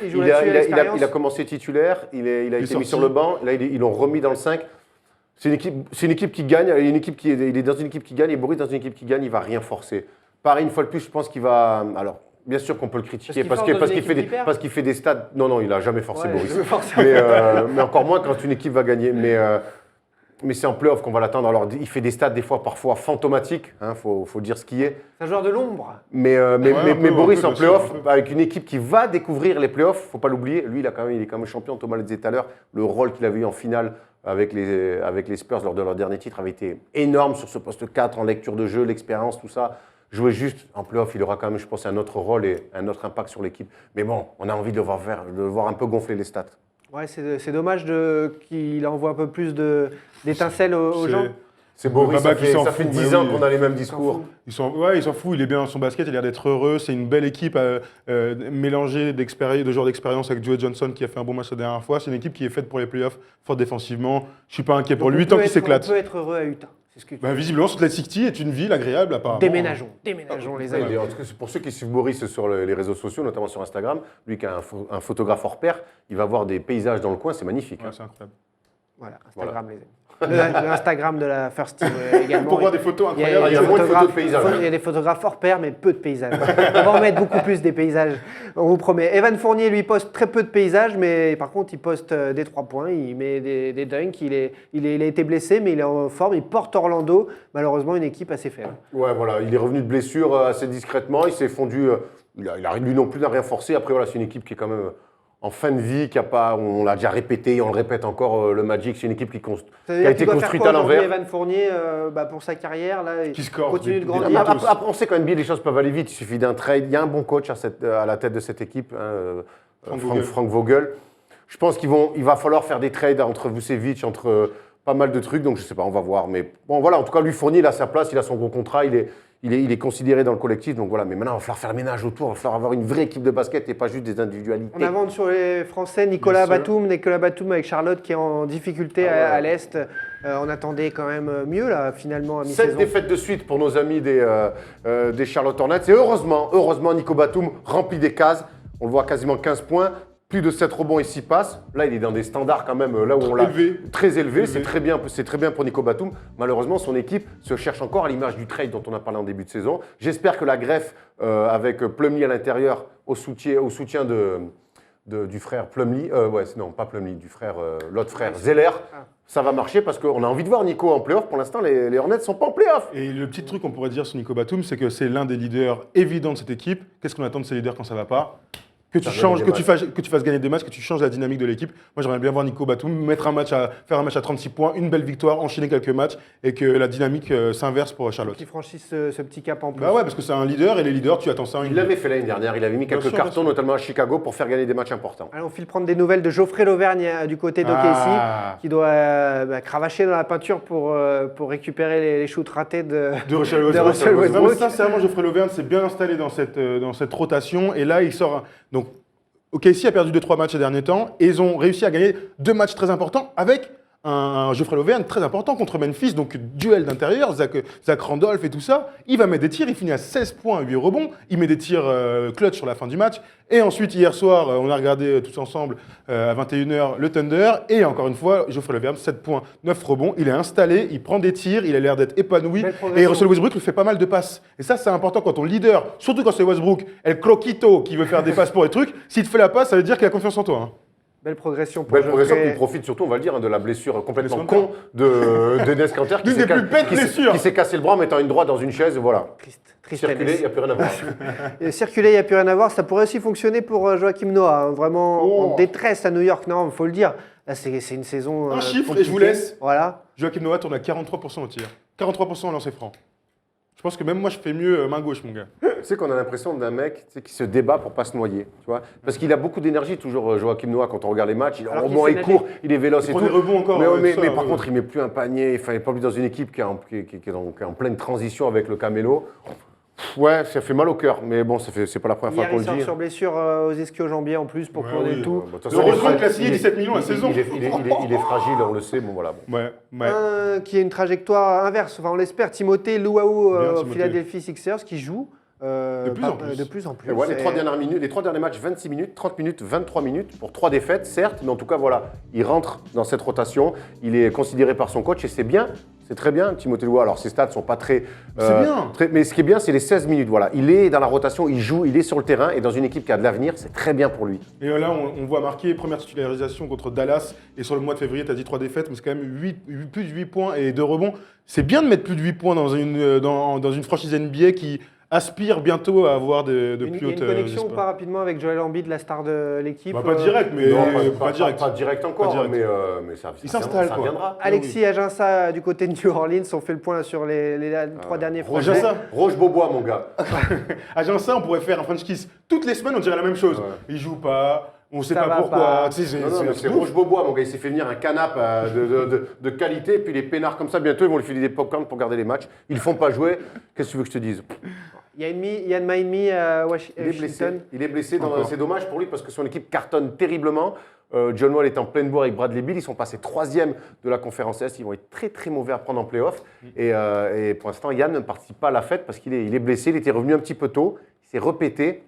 Il joue là-dessus, Il a commencé titulaire, il a été mis sur le banc, là ils l'ont remis dans le 5. C'est une équipe qui gagne, il est dans une équipe qui gagne, et Boris dans une équipe qui gagne, il ne va rien forcer. Pareil, une fois de plus, je pense qu'il va... Alors, bien sûr qu'on peut le critiquer parce qu'il fait des stats... Non, il n'a jamais forcé Boris. Mais encore moins quand une équipe va gagner. Mais c'est en play-off qu'on va l'attendre. Alors, il fait des stats des fois, parfois fantomatiques. Faut dire ce qui est. C'est un joueur de l'ombre. Mais Boris en play-off, avec une équipe qui va découvrir les play-offs, faut pas l'oublier. Lui, il est quand même champion. Thomas le disait tout à l'heure. Le rôle qu'il avait eu en finale avec les Spurs lors de leur dernier titre avait été énorme sur ce poste 4 en lecture de jeu, l'expérience, tout ça. Jouer juste en play-off, il aura quand même, je pense, un autre rôle et un autre impact sur l'équipe. Mais bon, on a envie de le voir un peu gonfler les stats. Ouais, c'est dommage qu'il envoie un peu plus d'étincelles aux gens. C'est Boris, ça fait 10 ans qu'on a les mêmes discours. Il s'en fout, il est bien dans son basket, il a l'air d'être heureux. C'est une belle équipe mélangée de joueurs d'expérience avec Joe Johnson qui a fait un bon match la dernière fois. C'est une équipe qui est faite pour les playoffs, forte défensivement. Je ne suis pas inquiet pour lui tant qu'il s'éclate. On peut être heureux à Utah. Visiblement, Salt Lake City est une ville agréable apparemment. Déménageons les amis. En tout cas, pour ceux qui suivent Boris sur les réseaux sociaux, notamment sur Instagram, lui qui est un photographe hors pair, il va voir des paysages dans le coin, c'est magnifique. Ouais, c'est incroyable. Voilà, Instagram les amis. L'Instagram de la First Team également. Pour voir des photos incroyables. Il y a moins de photos de paysages. Il y a des photographes hors pair, mais peu de paysages. On va en mettre beaucoup plus des paysages, on vous promet. Evan Fournier, lui, poste très peu de paysages, mais par contre, il poste des 3 points, il met des dunks. Il a été blessé, mais il est en forme. Il porte Orlando, malheureusement, une équipe assez faible. Ouais, voilà, il est revenu de blessure assez discrètement. Il s'est fondu. Lui non plus n'a rien forcé. Après, voilà, c'est une équipe qui est quand même en fin de vie, on l'a déjà répété, on le répète encore, le Magic, c'est une équipe qui a été construite à l'envers. Evan Fournier, pour sa carrière, là, qui score, continue de grandir. Après, on sait qu'en NBA, les choses peuvent aller vite, il suffit d'un trade. Il y a un bon coach à la tête de cette équipe, Frank Vogel. Je pense qu'il va falloir faire des trades entre Vucevic, entre pas mal de trucs, donc je ne sais pas, on va voir. Mais bon, voilà, en tout cas, lui, Fournier, il a sa place, il a son gros contrat, il est considéré dans le collectif, donc voilà. Mais maintenant, il va falloir faire le ménage autour, il va falloir avoir une vraie équipe de basket et pas juste des individualités. On avance sur les Français, Nicolas Batum avec Charlotte qui est en difficulté à l'Est. On attendait quand même mieux, là, finalement, à mi-saison. 7 défaites de suite pour nos amis des Charlotte Hornets. Et heureusement, Nico Batum remplit des cases. On le voit quasiment 15 points. Plus de 7 rebonds et 6 passes. Là, il est dans des standards quand même, là où on l'a très élevé. C'est très bien pour Nico Batum. Malheureusement, son équipe se cherche encore à l'image du trade dont on a parlé en début de saison. J'espère que la greffe avec Plumlee à l'intérieur au soutien du frère Plumlee, pas Plumlee, du frère, l'autre frère Zeller, ça va marcher parce qu'on a envie de voir Nico en play-off. Pour l'instant, les Hornets ne sont pas en play-off. Et le petit truc qu'on pourrait dire sur Nico Batum, c'est que c'est l'un des leaders évidents de cette équipe. Qu'est-ce qu'on attend de ces leaders quand ça ne va pas? que tu changes, que tu fasses gagner des matchs, que tu changes la dynamique de l'équipe. Moi, j'aimerais bien voir Nico Batum faire un match à 36 points, une belle victoire, enchaîner quelques matchs et que la dynamique s'inverse pour Charlotte. Qui franchissent ce petit cap en plus. Bah ouais, parce que c'est un leader et les leaders, tu attends ça. Il l'avait fait l'année dernière, il avait mis quelques sûr, cartons, bien sûr. notamment à Chicago, pour faire gagner des matchs importants. Allez, on file prendre des nouvelles de Geoffrey Lauvergne du côté d'OKC, qui doit cravacher dans la peinture pour récupérer les shoots ratés de Russell de Russell Westbrook. Westbrook. Sincèrement, Geoffrey Lauvergne s'est bien installé dans cette rotation et là, il sort. Donc, OKC a perdu 2-3 matchs ces derniers temps et ils ont réussi à gagner 2 matchs très importants avec un Geoffrey Lauvergne très important contre Memphis, donc duel d'intérieur, Zach Randolph et tout ça. Il va mettre des tirs, il finit à 16 points, 8 rebonds, il met des tirs clutch sur la fin du match. Et ensuite, hier soir, on a regardé tous ensemble à 21h le Thunder. Et encore une fois, Geoffrey Lauvergne, 7 points, 9 rebonds. Il est installé, il prend des tirs, il a l'air d'être épanoui. Et Russell Westbrook lui fait pas mal de passes. Et ça, c'est important quand ton leader, surtout quand c'est Westbrook, El Croquito, qui veut faire des passes pour les trucs, s'il te fait la passe, ça veut dire qu'il a confiance en toi. Hein. Belle progression pour Belle progression, Geoffrey. puis il profite surtout, on va le dire, de la blessure complètement Enes con d'Enes Kanter L'une des plus bêtes blessures. qui s'est cassé le bras en mettant une droite dans une chaise, voilà. Triste Circuler, il n'y a plus rien à voir. Circuler, il n'y a plus rien à voir. Ça pourrait aussi fonctionner pour Joachim Noah, hein. Vraiment en détresse à New York. Non, il faut le dire. Là, c'est une saison. Un chiffre, compliquée. et je vous laisse. Voilà. Joachim Noah tourne à 43% au tir. 43% au lancer franc. Je pense que même moi, je fais mieux main gauche, mon gars. Tu sais qu'on a l'impression d'un mec qui se débat pour pas se noyer, tu vois. Parce qu'il a beaucoup d'énergie, toujours Joachim Noah, quand on regarde les matchs. Alors Au qu'il moins, sait il nager. court, il est véloce et prend tout. des rebonds encore, Mais, ouais, mais- tout mais ça, par ouais. contre, il met plus un panier. Enfin, il est pas plus dans une équipe qui est en pleine transition avec le Camélo. Ouais, ça fait mal au cœur. Mais bon, c'est pas la première fois Hier, qu'on il le sort dit. sur blessure aux ischio-jambiers en plus pour cloner oui. tout. Bah, de toute façon, Heureusement il est qu'il a signé il est- 17 millions la il- saison. Il est fragile, on le sait. Bon, voilà. Ouais. Qui a une trajectoire inverse. Enfin, on l'espère. Timothée Luau Bien, au Timothée. Philadelphia Sixers qui joue De plus en plus. de plus en plus. Et ouais, les Et- 3 dernières minutes, les 3 derniers matchs, 26 minutes, 30 minutes, 23 minutes pour 3 défaites, certes, mais en tout cas, voilà, il rentre dans cette rotation, il est considéré par son coach et c'est bien, c'est très bien, Timothée Loua. Alors, ses stats sont pas très. C'est bien. Mais ce qui est bien, c'est les 16 minutes, voilà. Il est dans la rotation, il joue, il est sur le terrain et dans une équipe qui a de l'avenir, c'est très bien pour lui. Et là, on voit marquer première titularisation contre Dallas. Et sur le mois de février, tu as dit 3 défaites, mais c'est quand même plus de 8 points et 2 rebonds. C'est bien de mettre plus de 8 points dans une franchise NBA qui aspire bientôt à avoir de Il y plus a hautes une connexion ou espoirs. pas rapidement avec Joel Embiid, la star de l'équipe. Bah, pas direct, mais Non, pas direct. Pas direct encore, Pas direct. mais ça, Il ça s'installe, ça quoi. viendra. Alexis Aginsa du côté de New Orleans, on fait le point sur les 3 derniers Roger Français. ça. Roche Beaubois, mon gars. Agença, on pourrait faire un French Kiss. Toutes les semaines, on dirait la même chose. Ouais. Il joue pas, on sait Ça pas va pourquoi. pas. Tu sais, Non, mais c'est Roche Beaubois, mon gars. Il s'est fait venir un canapé de qualité, puis les peinards comme ça, bientôt, ils vont lui filer des popcorn pour garder les matchs. Ils le font pas jouer. Qu'est-ce que tu veux que je te dise? Yann Mahinmi à Il est blessé. Washington. Il est blessé. Encore. C'est dommage pour lui parce que son équipe cartonne terriblement. John Wall est en pleine bourre avec Bradley Beal. Ils sont passés 3e de la conférence Est. Ils vont être très très mauvais à prendre en playoff. Et pour l'instant, Yann ne participe pas à la fête parce qu'il est blessé. Il était revenu un petit peu tôt. Il s'est répété.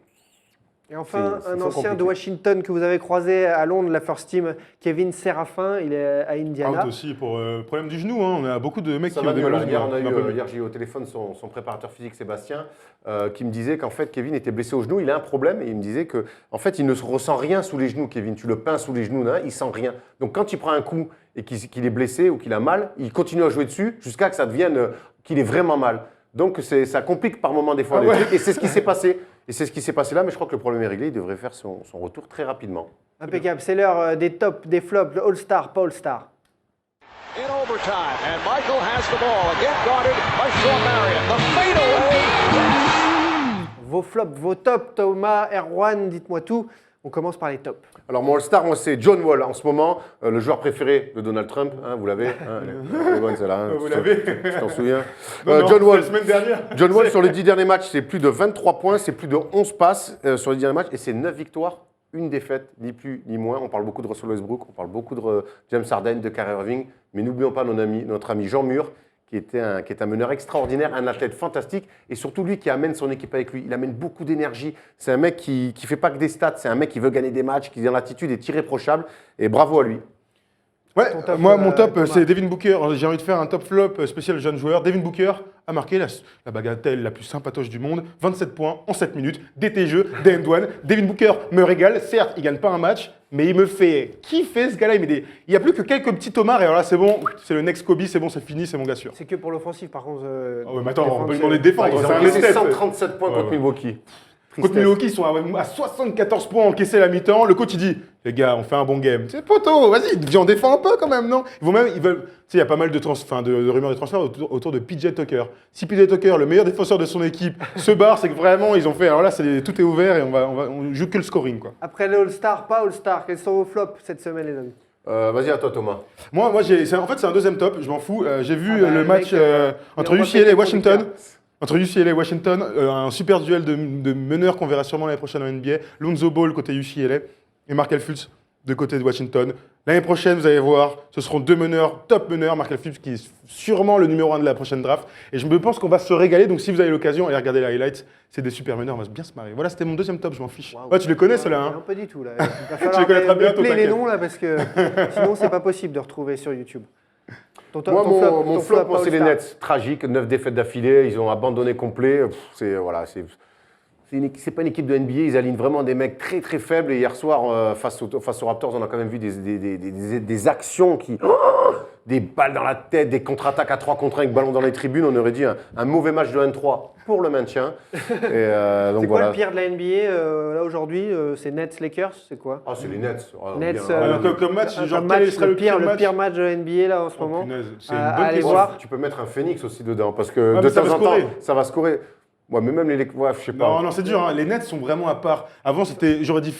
Et enfin, C'est un fort ancien de compliqué. Washington que vous avez croisé à Londres, la First Team, Kevin Serafin, il est à Indiana. Out aussi pour problème du genou. Hein. On a beaucoup de mecs Ça qui va ont des mieux, là. maladies. Hier, j'ai eu au téléphone son préparateur physique Sébastien qui me disait qu'en fait Kevin était blessé au genou. Il a un problème et il me disait que en fait il ne ressent rien sous les genoux. Kevin, tu le peins sous les genoux, là, il sent rien. Donc quand il prend un coup et qu'il est blessé ou qu'il a mal, il continue à jouer dessus jusqu'à que ça devienne qu'il ait vraiment mal. Donc ça complique par moments des fois les trucs et c'est ce qui s'est passé. Et c'est ce qui s'est passé là, mais je crois que le problème est réglé. Il devrait faire son retour très rapidement. Impeccable, c'est l'heure des tops, des flops, le All-Star, pas All-Star. In overtime, and Michael has the ball, again guarded by Shawn Marion. The fadeaway. Vos flops, vos tops, Thomas, Erwan, dites-moi tout. On commence par les tops. Alors mon All-Star, moi c'est John Wall en ce moment, le joueur préféré de Donald Trump, hein, vous l'avez, hein, elle est bonne celle-là, hein, Vous tu l'avez. t'en souviens. Non, John Wall, la semaine dernière. John Wall sur les 10 derniers matchs, c'est plus de 23 points, c'est plus de 11 passes sur les 10 derniers matchs et c'est 9 victoires, une défaite, ni plus ni moins. On parle beaucoup de Russell Westbrook, on parle beaucoup de James Harden, de Kyrie Irving, mais n'oublions pas notre ami Jean Mur, qui est un meneur extraordinaire, un athlète fantastique, et surtout lui qui amène son équipe avec lui. Il amène beaucoup d'énergie. C'est un mec qui ne fait pas que des stats, c'est un mec qui veut gagner des matchs, qui est dans l'attitude, est irréprochable, et bravo à lui. Ouais, Ton top, moi, mon top, Thomas. c'est Devin Booker. J'ai envie de faire un top flop spécial jeune joueur. Devin Booker a marqué la bagatelle la plus sympatoche du monde. 27 points en 7 minutes, DT-jeu, D&1. Devin Booker me régale. Certes, il ne gagne pas un match, mais il me fait kiffer ce gars-là. Il n'y a plus que quelques petits tomards et alors là, c'est bon. C'est le next Kobe, c'est bon, c'est fini, c'est mon gars sûr. C'est que pour l'offensive, par contre. Ah ouais, mais attends, on peut lui défendre, demander de Ils défendre. ont C'est un encaissé esthète. 137 points Ouais, contre ouais. Milwaukee. Contre Milwaukee, ils sont à 74 points encaissés à la mi-temps. Le coach, il dit, les gars, on fait un bon game. C'est poteau, vas-y, viens, on défend un peu quand même, non? Ils veulent, tu sais, il y a pas mal de rumeurs de transfert autour de PJ Tucker. Si PJ Tucker, le meilleur défenseur de son équipe, se barre, c'est que vraiment, ils ont fait, alors là, tout est ouvert et on joue que le scoring, quoi. Après le All-Star, pas All-Star, quels sont vos flops cette semaine, les amis? Vas-y, à toi, Thomas. Moi, en fait, c'est un deuxième top, je m'en fous. J'ai vu bah, le match entre on va UCLA et payer Washington. producteur. Entre UCLA et Washington, un super duel de meneurs qu'on verra sûrement l'année prochaine en NBA. Lonzo Ball côté UCLA et Markel Fultz de côté de Washington. L'année prochaine, vous allez voir, ce seront deux meneurs, top meneurs. Markel Fultz qui est sûrement le numéro 1 de la prochaine draft. Et je pense qu'on va se régaler. Donc si vous avez l'occasion, allez regarder les highlights. C'est des super meneurs, on va bien se marrer. Voilà, c'était mon deuxième top, je m'en fiche. Waouh. Ouais, tu les connais ceux-là, hein? Non, pas du tout. Là. Tu les connaîtras bientôt, les t'inquiète. noms là parce que sinon c'est pas possible de retrouver sur YouTube. Moi, Ton mon flop, pas c'est les All-Star. Nets. Tragique, 9 défaites d'affilée, ils ont abandonné complet. C'est pas une équipe de NBA, ils alignent vraiment des mecs très très faibles. Et hier soir, face aux Raptors, on a quand même vu des actions qui. Des balles dans la tête, des contre-attaques à 3 contre 1 avec ballon dans les tribunes. On aurait dit un mauvais match de 1-3 pour le maintien. Donc C'est quoi voilà. le pire de la NBA là aujourd'hui? C'est Nets Lakers, c'est quoi? Ah, c'est les Nets. Nets, Comme match, genre, comme quel serait le pire le match? pire match de la NBA là en ce Oh, moment. punaise, c'est une À bonne aller question. voir. Tu peux mettre un Phoenix aussi dedans parce que Ouais, de mais ça temps va en temps, scorer. ça va scorer. Ouais, mais même les ouais, je sais pas. Non, c'est dur. Hein. Les Nets sont vraiment à part. Avant, j'aurais dit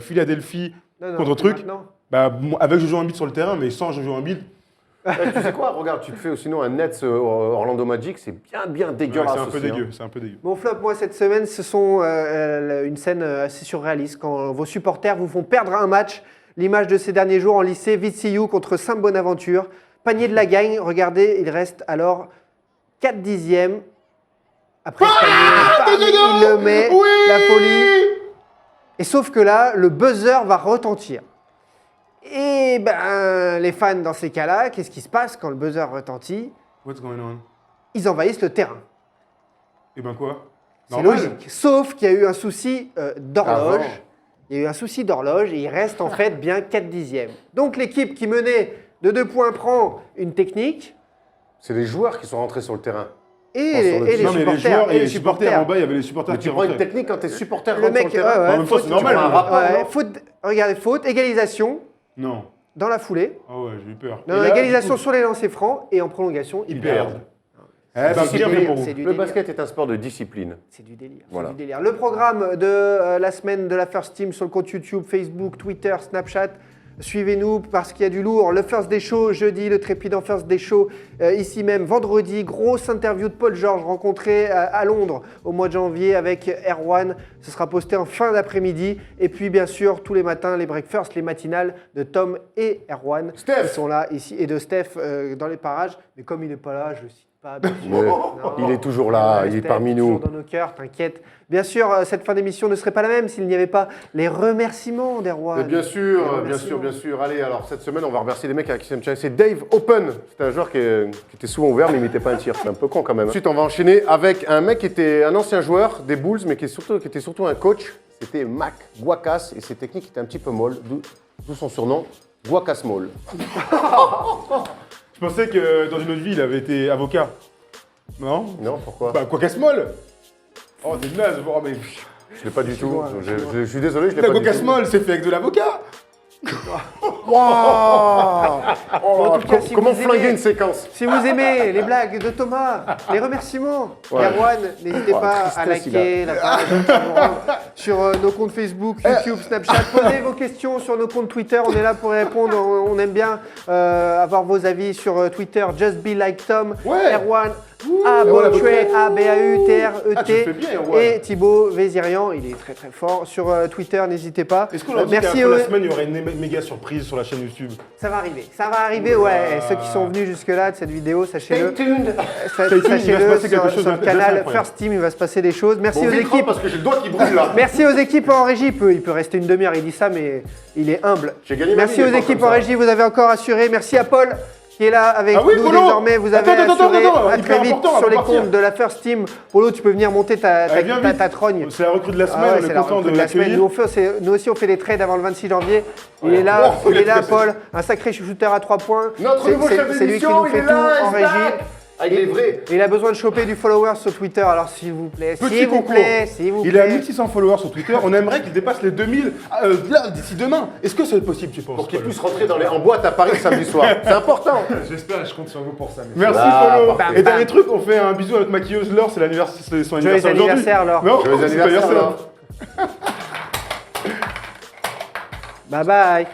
Philadelphie Non, contre truc. maintenant. Bah, avec Jojo Embiid sur le terrain, mais sans Jojo Embiid, Tu sais quoi, regarde, tu te fais sinon un Nets Orlando Magic, c'est bien dégueulasse. c'est un peu aussi, hein. dégueu. C'est un peu dégueu. Mon flop, moi, cette semaine, ce sont une scène assez surréaliste. Quand vos supporters vous font perdre un match, l'image de ces derniers jours en lycée, VCU contre Saint-Bonaventure, panier de la gagne, regardez, il reste alors 4 dixièmes. Après ce panier, bam, il le met, la folie. Et sauf que là, le buzzer va retentir. Et ben, les fans, dans ces cas-là, qu'est-ce qui se passe quand le buzzer retentit? What's going on? Ils envahissent le terrain. Et ben quoi? C'est Normal. logique. Sauf qu'il y a eu un souci d'horloge. Avant. Il y a eu un souci d'horloge et il reste en fait bien 4 dixièmes. Donc l'équipe qui menait de 2 points prend une technique C'est les joueurs qui sont rentrés sur le terrain. et, Oh, sur le et les Non, mais les supporters. joueurs et les supporters en bas, il y avait les supporters Mais qui tu prends une rentraient. technique quand tes supporters Le rentrent mec, sur le terrain. ouais, En même temps, c'est Tu normal. prends un mais- rapport, Ouais, non faute, regardez, faute, égalisation Non. dans la foulée. Ah ouais, j'ai eu peur. Non, Et là, égalisation du coup, sur les lancers francs et en prolongation, ils ils perdent. perdent. Eh ben, Discipline. bien fait pour vous. C'est du Le délire. basket est un sport de discipline. C'est du délire. c'est Voilà. du délire. Le programme de la semaine de la First Team sur le compte YouTube, Facebook, Twitter, Snapchat. Suivez-nous parce qu'il y a du lourd. Le First Day Show, jeudi, le trépidant First Day Show, ici même, vendredi, grosse interview de Paul George rencontré à Londres au mois de janvier avec Erwan. Ce sera posté en fin d'après-midi. Et puis, bien sûr, tous les matins, les breakfasts, les matinales de Tom et Erwan. Steph. Qui sont là ici. Et de Steph dans les parages. Mais comme il n'est pas là, je le cite pas. Bien sûr. Mais Non. il est toujours là, il est Steph, parmi nous. toujours dans nos cœurs, t'inquiète. Bien sûr, cette fin d'émission ne serait pas la même s'il n'y avait pas les remerciements d'Erwan. Et bien sûr, Les bien sûr, remerciements. bien sûr. Allez, alors cette semaine, on va remercier les mecs avec qui s'aiment. C'est Dave Open. C'était un joueur qui était souvent ouvert, mais il mettait pas un tir. C'est un peu con quand même. Ensuite, on va enchaîner avec un mec qui était un ancien joueur des Bulls, mais qui était surtout un coach. C'était Mac Guacas, et ses techniques étaient un petit peu molles, d'où son surnom, Guacas Moll. Je pensais que dans une autre vie, il avait été avocat. Non? Non, pourquoi? Bah, quoi casse-molle. Oh, t'es naze. Oh, mais... Je l'ai pas du tout. Je suis désolé, je l'ai La pas du tout. cocasse-molle, c'est fait avec de l'avocat. En tout cas, si Comment vous flinguer aimez- une séquence? Si vous aimez les blagues de Thomas, les remerciements Ouais. d'Erwan, n'hésitez Oh, pas à tristesse, liker la page sur nos comptes Facebook, YouTube, Snapchat. Posez vos questions sur nos comptes Twitter, on est là pour y répondre. On aime bien avoir vos avis sur Twitter. Just be like Tom, Ouais. Erwan, Erwan Abautré, Abautré. A-B-A-U-T-R-E-T. Ah, tu le fais bien, Erwan. Et Thibaut Vézirian, il est très très fort. Sur Twitter, n'hésitez pas. Est-ce qu'on leur dit Merci qu'à la aux- semaine, il y aurait une méga surprise sur la chaîne YouTube? Ça va arriver, ouais. Et ceux qui sont venus jusque-là de cette vidéo, sachez-le. Stay tuned. tuned, il va se Sachez-le, passer quelque sur, chose sur le d'assez canal incroyable. First Team, il va se passer des choses. Merci Bon, aux vite, équipes. parce que j'ai le doigt qui brûle là. Merci aux équipes en régie. Il peut rester une demi-heure, il dit ça, mais il est humble. J'ai gagné ma Merci vie, aux mais pas équipes comme en ça. régie, vous avez encore assuré. Merci à Paul qui est là avec Ah oui, nous Polo. désormais. Vous avez Attends, assuré. À hyper très vite important, sur avant les de partir. comptes de la First Team. Polo, tu peux venir monter ta Viens vite. trogne. C'est la recrue de la semaine, Ah ouais, on c'est est la content recrue de la semaine. l'accueillir. Nous aussi, on fait des trades avant le 26 janvier. Il est là, Oh, il est là, il a- Paul. Un sacré shooter à 3 points. Notre C'est- nouveau c'est- chef C'est lui qui d'émission, nous il fait est tout là, en he's régie. back. Ah, il est vrai. Il a besoin de choper du follower sur Twitter, alors s'il vous plaît, Petit concours. s'il vous Il est à plaît. 1600 followers sur Twitter. On aimerait qu'il dépasse les 2000 là, d'ici demain. Est-ce que c'est possible, tu penses? Pour qu'il Polo puisse rentrer en boîte à Paris le samedi soir. C'est important. J'espère et je compte sur vous pour ça. Merci, Ah, Polo. parfait. Et dernier truc, on fait un bisou à notre maquilleuse Laure. C'est l'anniversaire, c'est son Joyeux anniversaire aujourd'hui. anniversaire, Laure. Non, Joyeux c'est pas anniversaire, anniversaire. Laure. Bye bye.